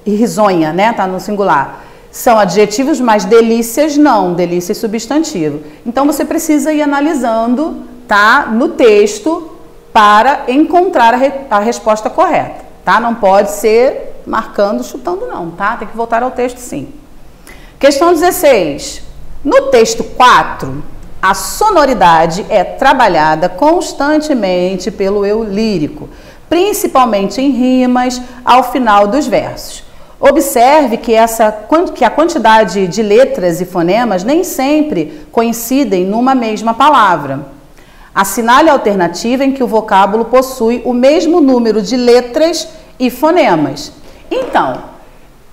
e risonha, né, tá no singular. São adjetivos, mas delícias não, delícia é substantivo. Então, você precisa ir analisando, tá, no texto para encontrar a resposta correta, tá? Não pode ser marcando, chutando não, tá? Tem que voltar ao texto sim. Questão 16. No texto 4, a sonoridade é trabalhada constantemente pelo eu lírico, principalmente em rimas ao final dos versos. Observe que a quantidade de letras e fonemas nem sempre coincidem numa mesma palavra. Assinale a alternativa em que o vocábulo possui o mesmo número de letras e fonemas. Então,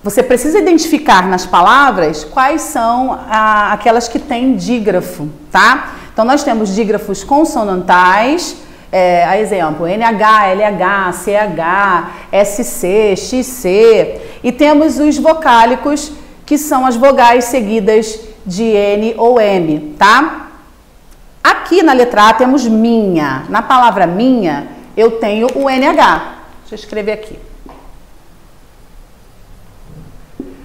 você precisa identificar nas palavras quais são aquelas que têm dígrafo, tá? Então, nós temos dígrafos consonantais, a exemplo, NH, LH, CH, SC, XC. E temos os vocálicos, que são as vogais seguidas de N ou M, tá? Aqui na letra A temos minha. Na palavra minha, eu tenho o NH. Deixa eu escrever aqui.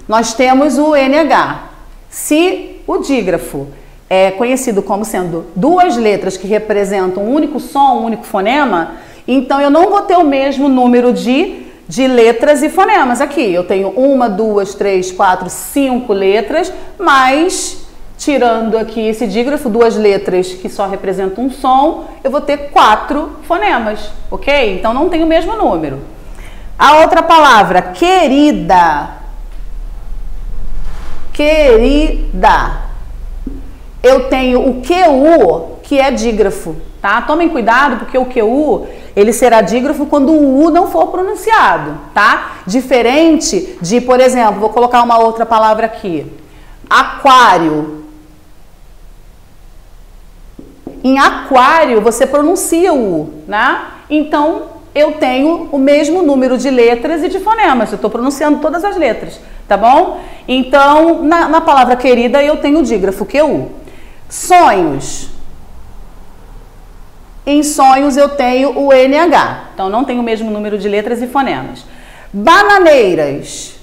Nós temos o NH. Se o dígrafo é conhecido como sendo duas letras que representam um único som, um único fonema, então eu não vou ter o mesmo número de letras e fonemas aqui. Eu tenho 1, 2, 3, 4, 5 letras, mas tirando aqui esse dígrafo, duas letras que só representam um som, eu vou ter 4 fonemas, ok? Então não tem o mesmo número. A outra palavra, querida. Querida. Eu tenho o QU, que é dígrafo, tá? Tomem cuidado, porque o QU, ele será dígrafo quando o U não for pronunciado, tá? Diferente de, por exemplo, vou colocar uma outra palavra aqui. Aquário. Em aquário, você pronuncia o U, né? Então, eu tenho o mesmo número de letras e de fonemas. Eu estou pronunciando todas as letras, tá bom? Então, na palavra querida, eu tenho o dígrafo QU. Sonhos. Em sonhos eu tenho o NH. Então não tem o mesmo número de letras e fonemas. Bananeiras.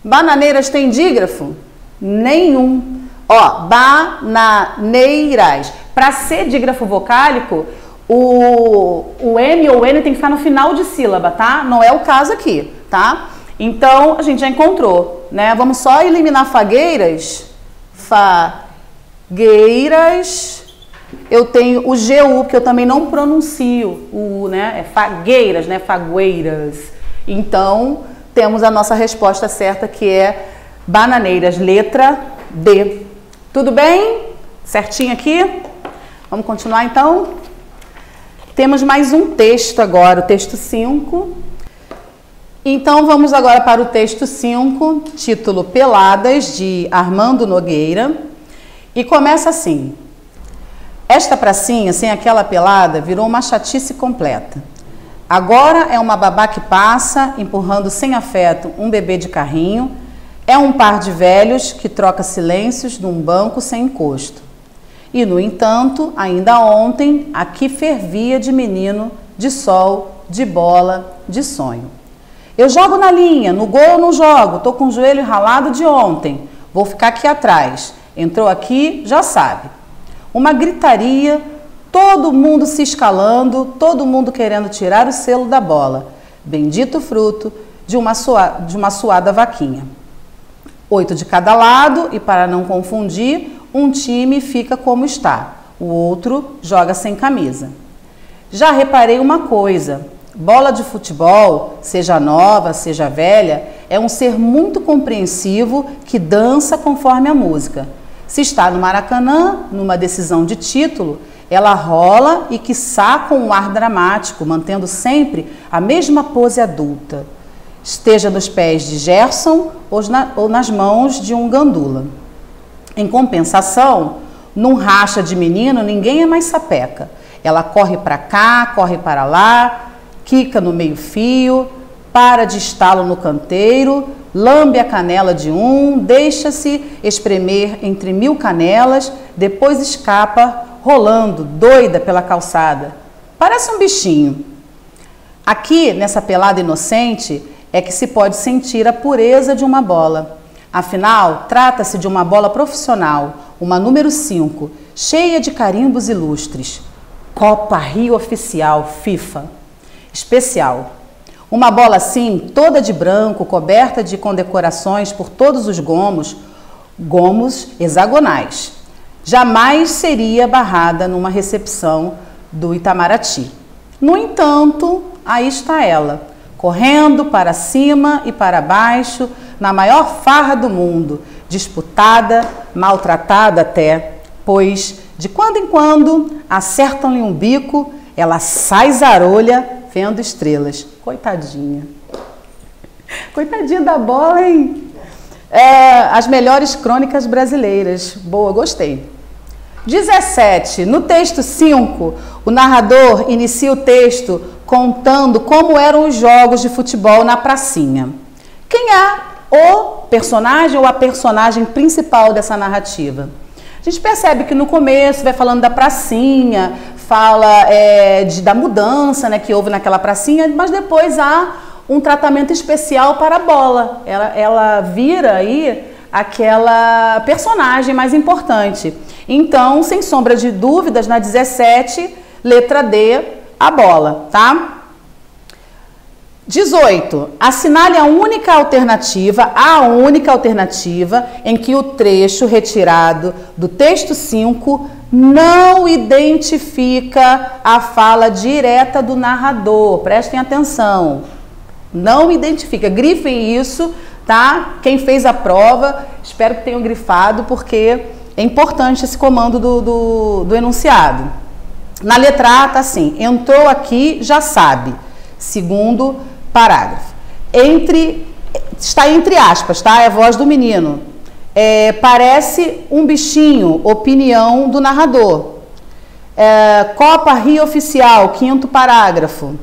Bananeiras tem dígrafo? Nenhum. Ó, bananeiras. Para ser dígrafo vocálico, o M ou o N tem que ficar no final de sílaba, tá? Não é o caso aqui, tá? Então, a gente já encontrou, né? Vamos só eliminar fagueiras. Fagueiras. Eu tenho o GU, que eu também não pronuncio o U, né? É fagueiras, né? Fagueiras. Então, temos a nossa resposta certa, que é bananeiras, letra D. Tudo bem? Certinho aqui? Vamos continuar, então? Temos mais um texto agora, o texto 5. Então vamos agora para o texto 5, título Peladas, de Armando Nogueira, e começa assim: esta pracinha, sem aquela pelada, virou uma chatice completa. Agora é uma babá que passa, empurrando sem afeto um bebê de carrinho, é um par de velhos que troca silêncios num banco sem encosto. E, no entanto, ainda ontem, aqui fervia de menino, de sol, de bola, de sonho. Eu jogo na linha, no gol eu não jogo, tô com o joelho ralado de ontem, vou ficar aqui atrás. Entrou aqui, já sabe. Uma gritaria, todo mundo se escalando, todo mundo querendo tirar o selo da bola. Bendito fruto de uma suada vaquinha. 8 de cada lado e, para não confundir, um time fica como está, o outro joga sem camisa. Já reparei uma coisa: bola de futebol, seja nova, seja velha, é um ser muito compreensivo que dança conforme a música. Se está no Maracanã, numa decisão de título, ela rola e quiçá com um ar dramático, mantendo sempre a mesma pose adulta. Esteja nos pés de Gerson ou nas mãos de um gandula. Em compensação, num racha de menino, ninguém é mais sapeca. Ela corre para cá, corre para lá, quica no meio-fio, para de estalo no canteiro, lambe a canela de um, deixa-se espremer entre 1000 canelas, depois escapa, rolando, doida pela calçada. Parece um bichinho. Aqui, nessa pelada inocente, é que se pode sentir a pureza de uma bola. Afinal, trata-se de uma bola profissional, uma número 5, cheia de carimbos ilustres. Copa Rio Oficial, FIFA. Especial. Uma bola assim, toda de branco, coberta de condecorações por todos os gomos hexagonais. Jamais seria barrada numa recepção do Itamaraty. No entanto, aí está ela, correndo para cima e para baixo, na maior farra do mundo, disputada, maltratada até, pois de quando em quando acertam-lhe um bico, ela sai zarolha vendo estrelas. Coitadinha. Coitadinha da bola, hein? As melhores crônicas brasileiras. Boa, gostei. 17. No texto 5, o narrador inicia o texto contando como eram os jogos de futebol na pracinha. Quem é o personagem ou a personagem principal dessa narrativa? A gente percebe que no começo vai falando da pracinha, fala da mudança, né, que houve naquela pracinha, mas depois há um tratamento especial para a bola. Ela vira aí aquela personagem mais importante. Então, sem sombra de dúvidas, na 17, letra D, a bola, tá? 18. Assinale a única alternativa em que o trecho retirado do texto 5 não identifica a fala direta do narrador. Prestem atenção. Não identifica. Grifem isso, tá? Quem fez a prova, espero que tenham grifado, porque é importante esse comando do enunciado. Na letra A tá assim: entrou aqui, já sabe. Segundo parágrafo. Está entre aspas, tá? É a voz do menino. Parece um bichinho, opinião do narrador. Copa Rio Oficial, quinto parágrafo.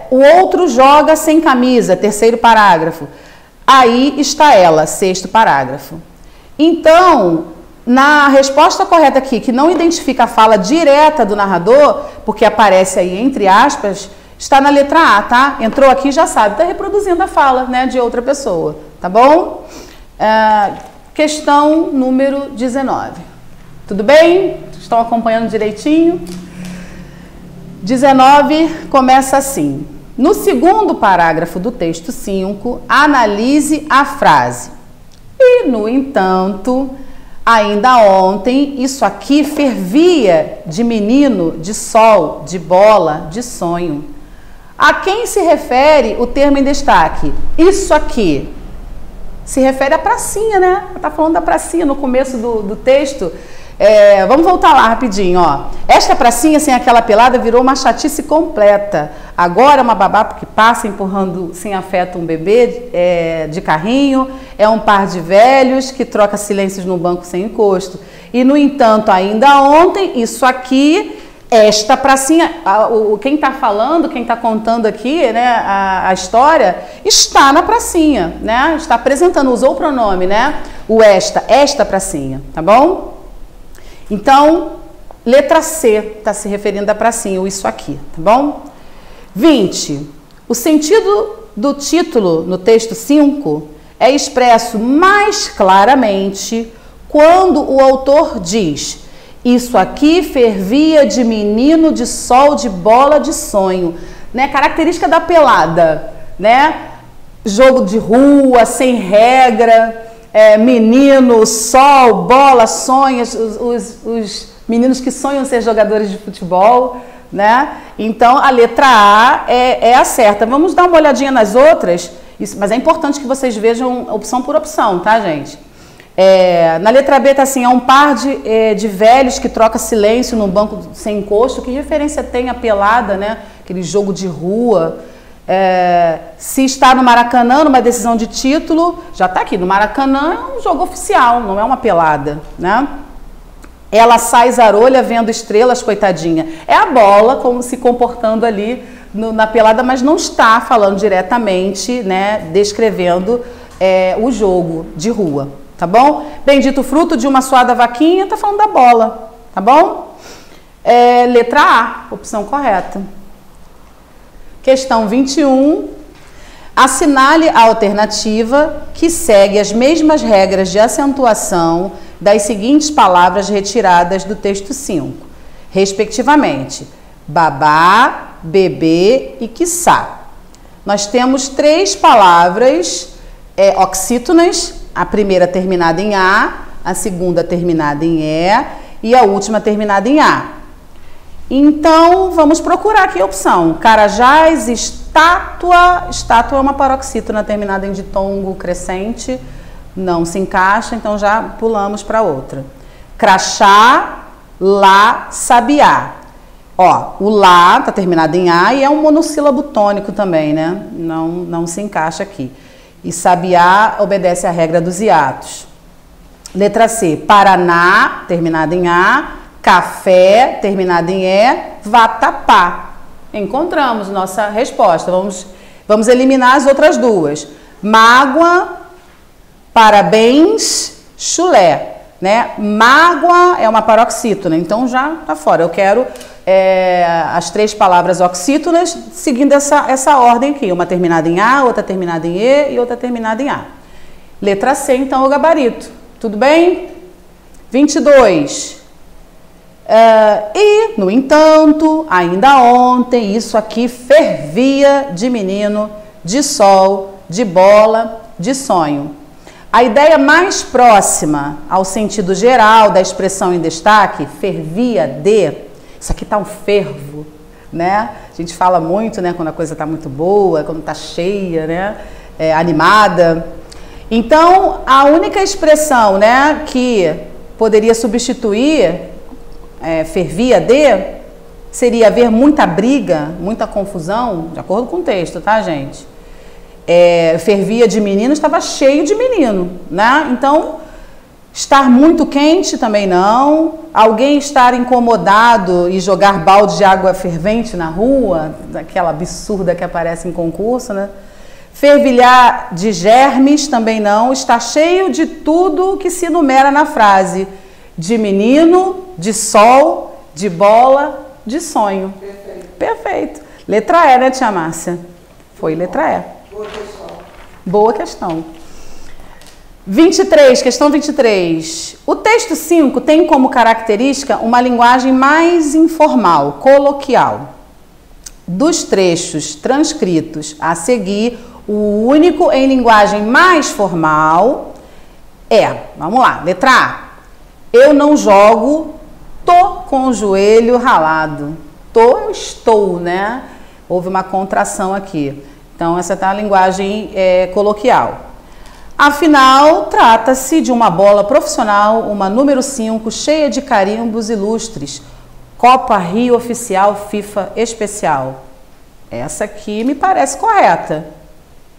O outro joga sem camisa, terceiro parágrafo. Aí está ela, sexto parágrafo. Então, na resposta correta aqui, que não identifica a fala direta do narrador, porque aparece aí entre aspas, está na letra A, tá? Entrou aqui, já sabe, está reproduzindo a fala, né, de outra pessoa, tá bom? Questão número 19. Tudo bem? Estão acompanhando direitinho? 19 começa assim: no segundo parágrafo do texto 5, analise a frase. E, no entanto, ainda ontem, isso aqui fervia de menino, de sol, de bola, de sonho. A quem se refere o termo em destaque? Isso aqui se refere à pracinha, né? Está falando da pracinha no começo do texto. Vamos voltar lá rapidinho, ó. Esta pracinha sem aquela pelada virou uma chatice completa. Agora é uma babá que passa empurrando sem afeto um bebê de carrinho. É um par de velhos que troca silêncios no banco sem encosto. E, no entanto, ainda ontem, isso aqui, esta pracinha, quem está falando, quem está contando aqui, né, a história, está na pracinha, né? Está apresentando, usou o pronome, né? O esta pracinha, tá bom? Então, letra C está se referindo à pracinha, o isso aqui, tá bom? 20. O sentido do título no texto 5 é expresso mais claramente quando o autor diz: isso aqui fervia de menino, de sol, de bola, de sonho, né? Característica da pelada, né? Jogo de rua, sem regra, menino, sol, bola, sonhos, os meninos que sonham ser jogadores de futebol, né? Então, a letra A é a certa. Vamos dar uma olhadinha nas outras, mas é importante que vocês vejam opção por opção, tá, gente? Na letra B tá assim: é um par de velhos que troca silêncio num banco sem encosto. Que referência tem a pelada, né? Aquele jogo de rua. Se está no Maracanã, numa decisão de título, já está aqui, no Maracanã é um jogo oficial, não é uma pelada, né? Ela sai zarolha vendo estrelas, coitadinha. É a bola como se comportando ali na pelada, mas não está falando diretamente, né, descrevendo o jogo de rua, tá bom? Bendito fruto de uma suada vaquinha, tá falando da bola, tá bom? Letra A, opção correta. Questão 21. Assinale a alternativa que segue as mesmas regras de acentuação das seguintes palavras retiradas do texto 5, respectivamente: babá, bebê e quiçá. Nós temos 3 palavras oxítonas, a primeira terminada em A, a segunda terminada em E e a última terminada em A. Então, vamos procurar aqui a opção. Carajás, estátua. Estátua é uma paroxítona terminada em ditongo crescente. Não se encaixa, então já pulamos para outra. Crachá, lá, sabiá. Ó, o lá está terminado em A e é um monossílabo tônico também, né? Não se encaixa aqui. E sabiá obedece à regra dos hiatos. Letra C, Paraná, terminada em A. Café, terminado em E, vatapá. Encontramos nossa resposta. Vamos eliminar as outras duas. Mágoa, parabéns, chulé, né? Mágoa é uma paroxítona, então já tá fora. Eu quero as 3 palavras oxítonas seguindo essa ordem aqui. Uma terminada em A, outra terminada em E e outra terminada em A. Letra C, então, o gabarito. Tudo bem? 22. E, no entanto, ainda ontem, isso aqui fervia de menino, de sol, de bola, de sonho. A ideia mais próxima ao sentido geral da expressão em destaque, fervia de, isso aqui tá um fervo, né? A gente fala muito, né, quando a coisa tá muito boa, quando tá cheia, né, animada. Então, a única expressão, né, que poderia substituir fervia de, seria haver muita briga, muita confusão, de acordo com o texto, tá, gente? Fervia de menino, estava cheio de menino, né? Então, estar muito quente também não. Alguém estar incomodado e jogar balde de água fervente na rua, daquela absurda que aparece em concurso, né? Fervilhar de germes também não. Está cheio de tudo que se enumera na frase: de menino, de sol, de bola, de sonho. Perfeito. Perfeito. Letra E, né, tia Márcia? Foi letra E. Boa questão. Boa questão. 23, questão 23. O texto 5 tem como característica uma linguagem mais informal, coloquial. Dos trechos transcritos a seguir, o único em linguagem mais formal vamos lá, letra A. Eu não jogo, tô com o joelho ralado. Eu estou, né? Houve uma contração aqui. Então, essa tá a linguagem coloquial. Afinal, trata-se de uma bola profissional, uma número 5, cheia de carimbos ilustres. Copa Rio Oficial FIFA Especial. Essa aqui me parece correta.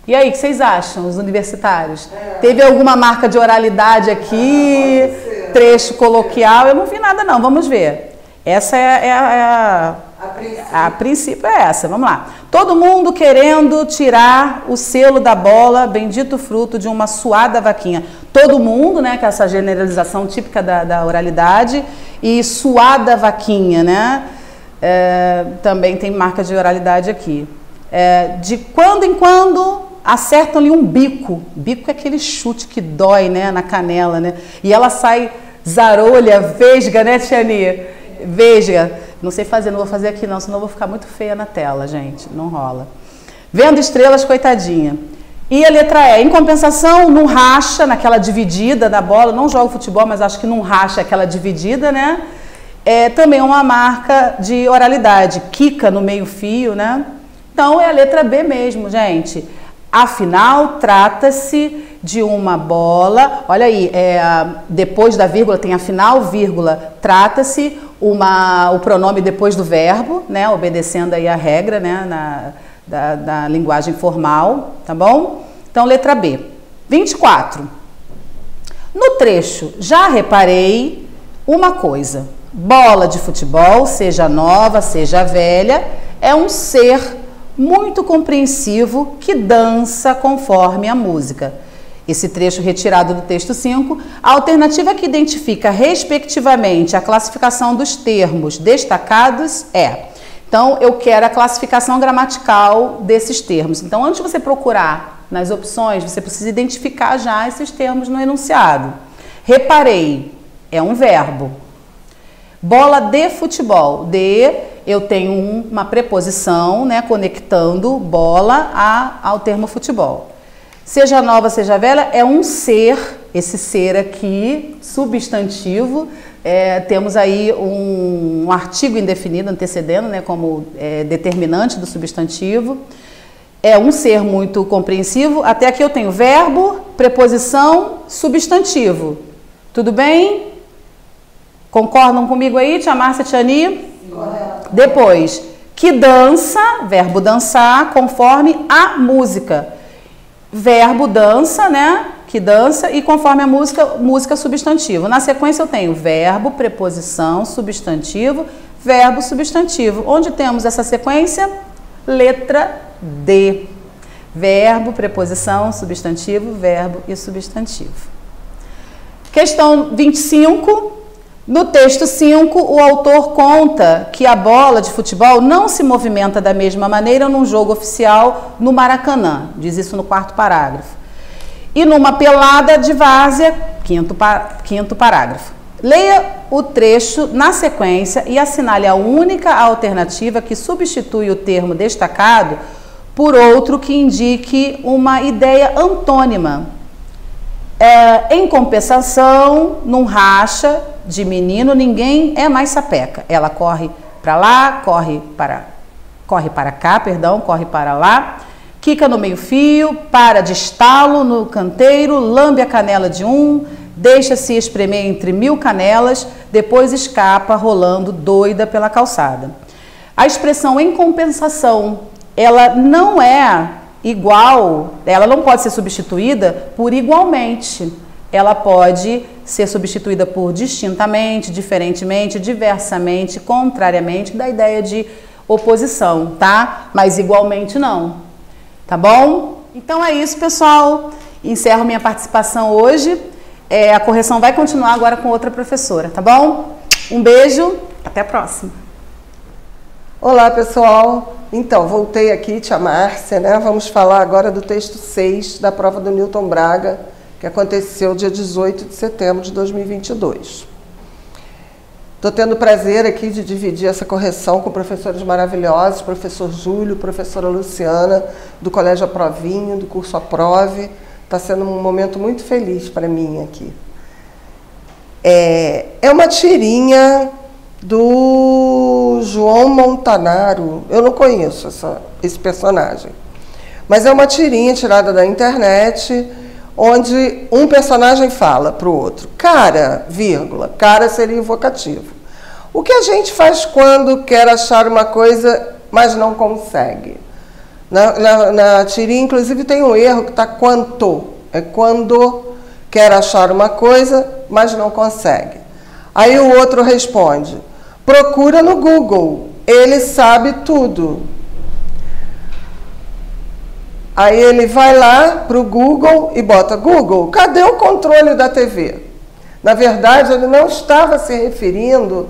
E aí, o que vocês acham, os universitários? Teve alguma marca de oralidade aqui? Trecho coloquial? Eu não vi nada não, vamos ver. Essa a princípio é essa, vamos lá. Todo mundo querendo tirar o selo da bola, bendito fruto de uma suada vaquinha. Todo mundo, né, com essa generalização típica da oralidade, e suada vaquinha, né? Também tem marca de oralidade aqui. De quando em quando acertam-lhe um bico. Bico é aquele chute que dói, né, na canela, né? E ela sai zarolha, vesga, né, Tiani? Vesga. Não sei fazer, não vou fazer aqui não, senão eu vou ficar muito feia na tela, gente. Não rola. Vendo estrelas, coitadinha. E a letra E, em compensação, não racha naquela dividida da bola. Não jogo futebol, mas acho que não racha aquela dividida, né? É também uma marca de oralidade. Quica no meio fio, né? Então é a letra B mesmo, gente. Afinal, trata-se de uma bola, olha aí, depois da vírgula tem afinal, vírgula, trata-se o pronome depois do verbo, né, obedecendo aí a regra, né, da linguagem formal, tá bom? Então, letra B. 24. No trecho, já reparei uma coisa, bola de futebol, seja nova, seja velha, é um ser muito compreensivo que dança conforme a música. Esse trecho retirado do texto 5, a alternativa que identifica respectivamente a classificação dos termos destacados é. Então, eu quero a classificação gramatical desses termos. Então, antes de você procurar nas opções, você precisa identificar já esses termos no enunciado. Reparei, é um verbo. Bola de futebol, eu tenho uma preposição, né, conectando bola ao termo futebol. Seja nova, seja velha, é um ser, esse ser aqui, substantivo, temos aí um artigo indefinido antecedendo, né, como determinante do substantivo. É um ser muito compreensivo, até aqui eu tenho verbo, preposição, substantivo. Tudo bem? Concordam comigo aí, tia Márcia, tia Ani? Correto. Depois, que dança, verbo dançar, conforme a música. Verbo dança, né? Que dança, e conforme a música, música substantivo. Na sequência eu tenho verbo, preposição, substantivo, verbo, substantivo. Onde temos essa sequência? Letra D. Verbo, preposição, substantivo, verbo e substantivo. Questão 25. No texto 5, o autor conta que a bola de futebol não se movimenta da mesma maneira num jogo oficial no Maracanã. Diz isso no 4º parágrafo. E numa pelada de várzea, 5º parágrafo. Leia o trecho na sequência e assinale a única alternativa que substitui o termo destacado por outro que indique uma ideia antônima. Em compensação, num racha de menino, ninguém é mais sapeca. Ela corre para lá, corre para cá, corre para lá, quica no meio fio, para de estalo no canteiro, lambe a canela de um, deixa-se espremer entre 1000 canelas, depois escapa rolando doida pela calçada. A expressão em compensação, ela não é igual, ela não pode ser substituída por igualmente. Ela pode ser substituída por distintamente, diferentemente, diversamente, contrariamente, da ideia de oposição, tá? Mas igualmente não, tá bom? Então é isso, pessoal. Encerro minha participação hoje. A correção vai continuar agora com outra professora, tá bom? Um beijo, até a próxima. Olá, pessoal. Então, voltei aqui, tia Márcia, né? Vamos falar agora do texto 6 da prova do Newton Braga, que aconteceu dia 18 de setembro de 2022. Estou tendo o prazer aqui de dividir essa correção com professores maravilhosos, professor Júlio, professora Luciana, do Colégio Aprovinho, do curso Aprove. Está sendo um momento muito feliz para mim aqui. É uma tirinha do João Montanaro. Eu não conheço esse personagem, mas é uma tirinha tirada da internet, onde um personagem fala para o outro, cara, vírgula, cara seria invocativo. O que a gente faz quando quer achar uma coisa, mas não consegue? Na tirinha, inclusive, tem um erro que está quanto. É quando quer achar uma coisa, mas não consegue. Aí o outro responde, procura no Google, ele sabe tudo. Aí ele vai lá para o Google e bota, Google, cadê o controle da TV? Na verdade, ele não estava se referindo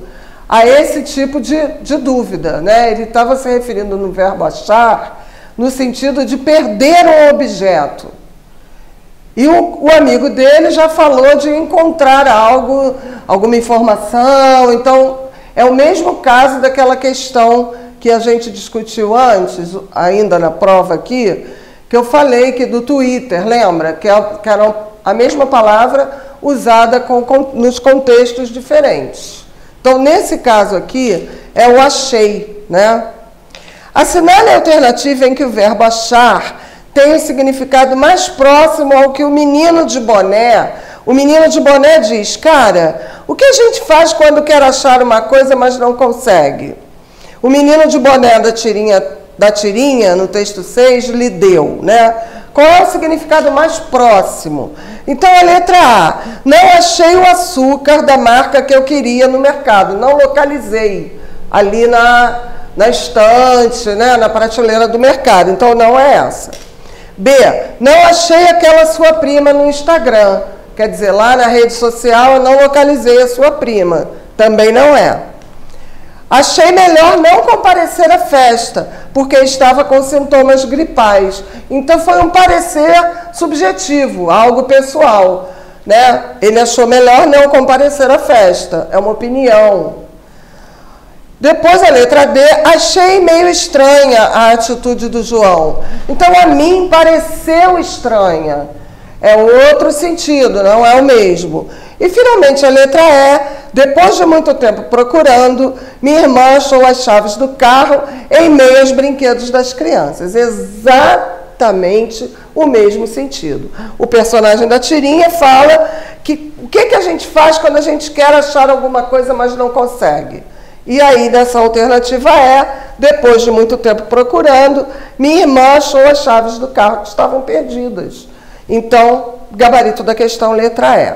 a esse tipo de dúvida, né? Ele estava se referindo no verbo achar, no sentido de perder um objeto. E o amigo dele já falou de encontrar algo, alguma informação. Então, é o mesmo caso daquela questão que a gente discutiu antes, ainda na prova aqui, que eu falei que do Twitter, lembra? Que era a mesma palavra usada nos contextos diferentes. Então, nesse caso aqui, é o achei, né? Assinale a alternativa em que o verbo achar tem o significado mais próximo ao que o menino de boné... O menino de boné diz, cara, o que a gente faz quando quer achar uma coisa, mas não consegue? O menino de boné da tirinha, no texto 6, lhe deu, né? Qual é o significado mais próximo? Então, a letra A, não achei o açúcar da marca que eu queria no mercado, não localizei ali na estante, né, na prateleira do mercado, então não é essa. B, não achei aquela sua prima no Instagram, quer dizer, lá na rede social eu não localizei a sua prima, também não é. Achei melhor não comparecer à festa, porque estava com sintomas gripais. Então foi um parecer subjetivo, algo pessoal, né? Ele achou melhor não comparecer à festa, é uma opinião. Depois a letra D, achei meio estranha a atitude do João. Então a mim pareceu estranha. É outro sentido, não é o mesmo. E finalmente a letra E, depois de muito tempo procurando, minha irmã achou as chaves do carro em meio aos brinquedos das crianças. Exatamente o mesmo sentido. O personagem da tirinha fala que o que a gente faz quando a gente quer achar alguma coisa, mas não consegue. E aí, nessa alternativa E, depois de muito tempo procurando, minha irmã achou as chaves do carro que estavam perdidas. Então, gabarito da questão, letra E.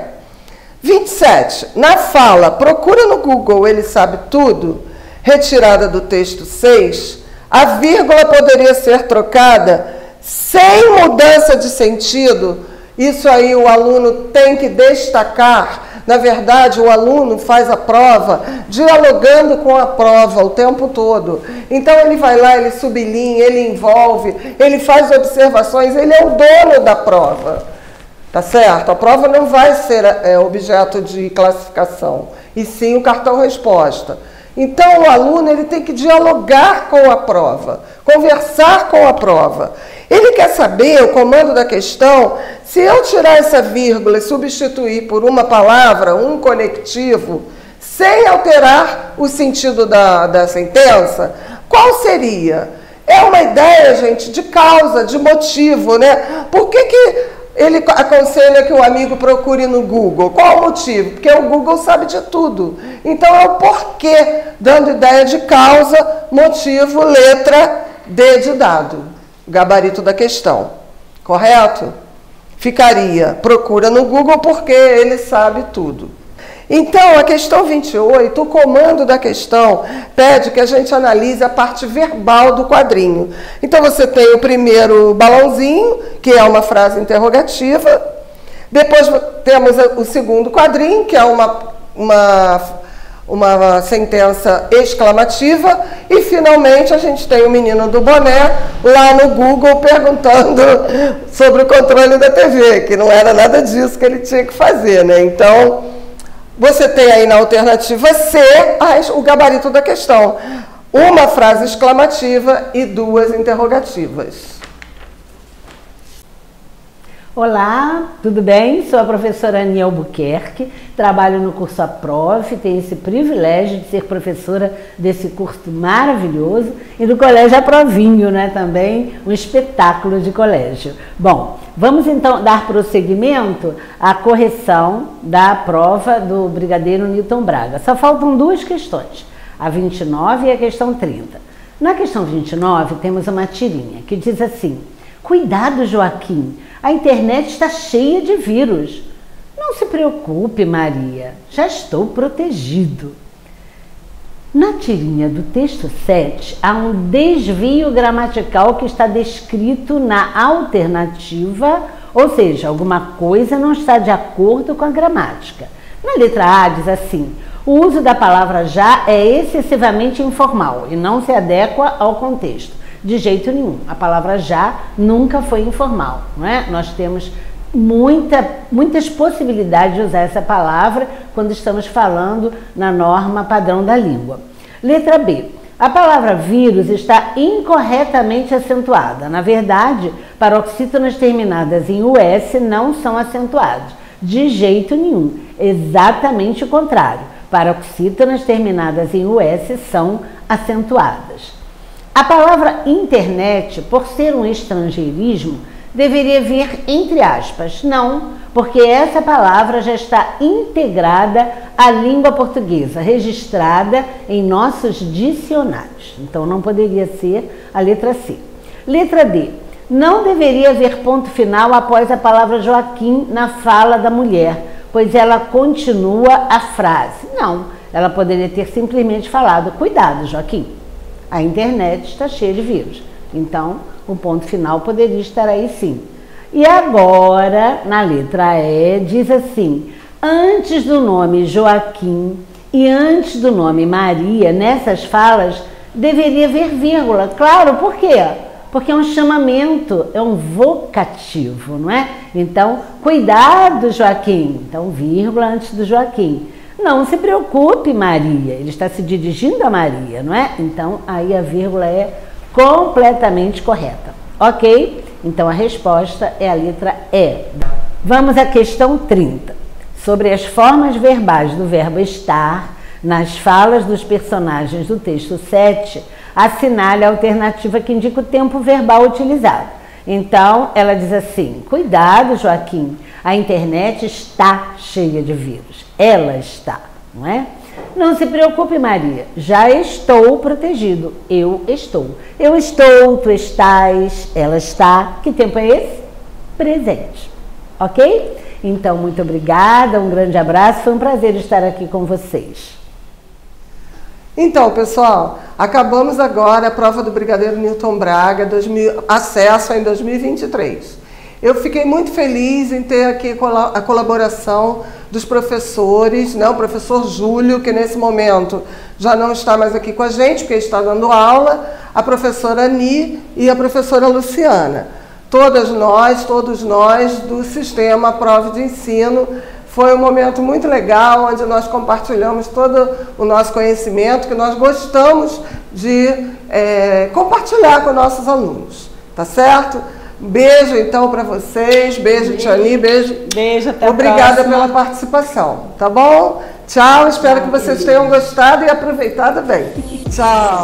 27. Na fala, procura no Google, ele sabe tudo, retirada do texto 6, a vírgula poderia ser trocada sem mudança de sentido. Isso aí o aluno tem que destacar. Na verdade, o aluno faz a prova dialogando com a prova o tempo todo. Então, ele vai lá, ele sublinha, ele envolve, ele faz observações, ele é o dono da prova. Tá certo? A prova não vai ser objeto de classificação, e sim o cartão-resposta. Então, o aluno ele tem que dialogar com a prova, conversar com a prova. Ele quer saber, o comando da questão, se eu tirar essa vírgula e substituir por uma palavra, um conectivo, sem alterar o sentido da sentença, qual seria? É uma ideia, gente, de causa, de motivo, né? Por que ele aconselha que o amigo procure no Google? Qual o motivo? Porque o Google sabe de tudo. Então, é o porquê, dando ideia de causa, motivo, letra D de dado. Gabarito da questão. Correto? Ficaria, procura no Google porque ele sabe tudo. Então, a questão 28, o comando da questão pede que a gente analise a parte verbal do quadrinho. Então, você tem o primeiro balãozinho, que é uma frase interrogativa. Depois temos o segundo quadrinho, que é uma sentença exclamativa. E, finalmente, a gente tem o menino do boné lá no Google perguntando sobre o controle da TV, que não era nada disso que ele tinha que fazer, né? Então, você tem aí na alternativa C o gabarito da questão. Uma frase exclamativa e duas interrogativas. Olá, tudo bem? Sou a professora Ani Albuquerque, trabalho no curso APROV, tenho esse privilégio de ser professora desse curso maravilhoso e do Colégio Aprovinho, né? Também um espetáculo de colégio. Bom, vamos então dar prosseguimento à correção da prova do Brigadeiro Newton Braga. Só faltam duas questões, a 29 e a questão 30. Na questão 29 temos uma tirinha que diz assim: cuidado, Joaquim, a internet está cheia de vírus. Não se preocupe, Maria, já estou protegido. Na tirinha do texto 7, há um desvio gramatical que está descrito na alternativa, ou seja, alguma coisa não está de acordo com a gramática. Na letra A diz assim: o uso da palavra já é excessivamente informal e não se adequa ao contexto. De jeito nenhum, a palavra já nunca foi informal, não é? Nós temos muitas possibilidades de usar essa palavra quando estamos falando na norma padrão da língua. Letra B. A palavra vírus está incorretamente acentuada. Na verdade, paroxítonas terminadas em US não são acentuados. De jeito nenhum. Exatamente o contrário. Paroxítonas terminadas em US são acentuadas. A palavra internet, por ser um estrangeirismo, deveria vir entre aspas. Não, porque essa palavra já está integrada à língua portuguesa, registrada em nossos dicionários. Então não poderia ser a letra C. Letra D. Não deveria haver ponto final após a palavra Joaquim na fala da mulher, pois ela continua a frase. Não, ela poderia ter simplesmente falado: cuidado, Joaquim, a internet está cheia de vírus. Então, o ponto final poderia estar aí sim. E agora, na letra E, diz assim: antes do nome Joaquim e antes do nome Maria, nessas falas, deveria haver vírgula. Claro, por quê? Porque é um chamamento, é um vocativo, não é? Então, cuidado, Joaquim. Então, vírgula antes do Joaquim. Não se preocupe, Maria. Ele está se dirigindo a Maria, não é? Então, aí a vírgula é completamente correta. Ok? Então, a resposta é a letra E. Vamos à questão 30. Sobre as formas verbais do verbo estar nas falas dos personagens do texto 7, assinale a alternativa que indica o tempo verbal utilizado. Então, ela diz assim: cuidado, Joaquim, a internet está cheia de vírus. Ela está, não é? Não se preocupe, Maria, já estou protegido. Eu estou. Eu estou, tu estás, ela está. Que tempo é esse? Presente. Ok? Então, muito obrigada, um grande abraço, foi um prazer estar aqui com vocês. Então, pessoal, acabamos agora a prova do Brigadeiro Newton Braga, acesso em 2023. Eu fiquei muito feliz em ter aqui a colaboração dos professores, né? O professor Júlio, que nesse momento já não está mais aqui com a gente, porque está dando aula, a professora Ani e a professora Luciana. Todos nós do sistema Prova de Ensino. Foi um momento muito legal, onde nós compartilhamos todo o nosso conhecimento, que nós gostamos de compartilhar com nossos alunos. Tá certo? Beijo, então, para vocês. Beijo, Tiani. Beijo. Beijo, até a Obrigada próxima. pela participação. Tá bom? Tchau. Espero que vocês tenham gostado e aproveitado bem. Tchau.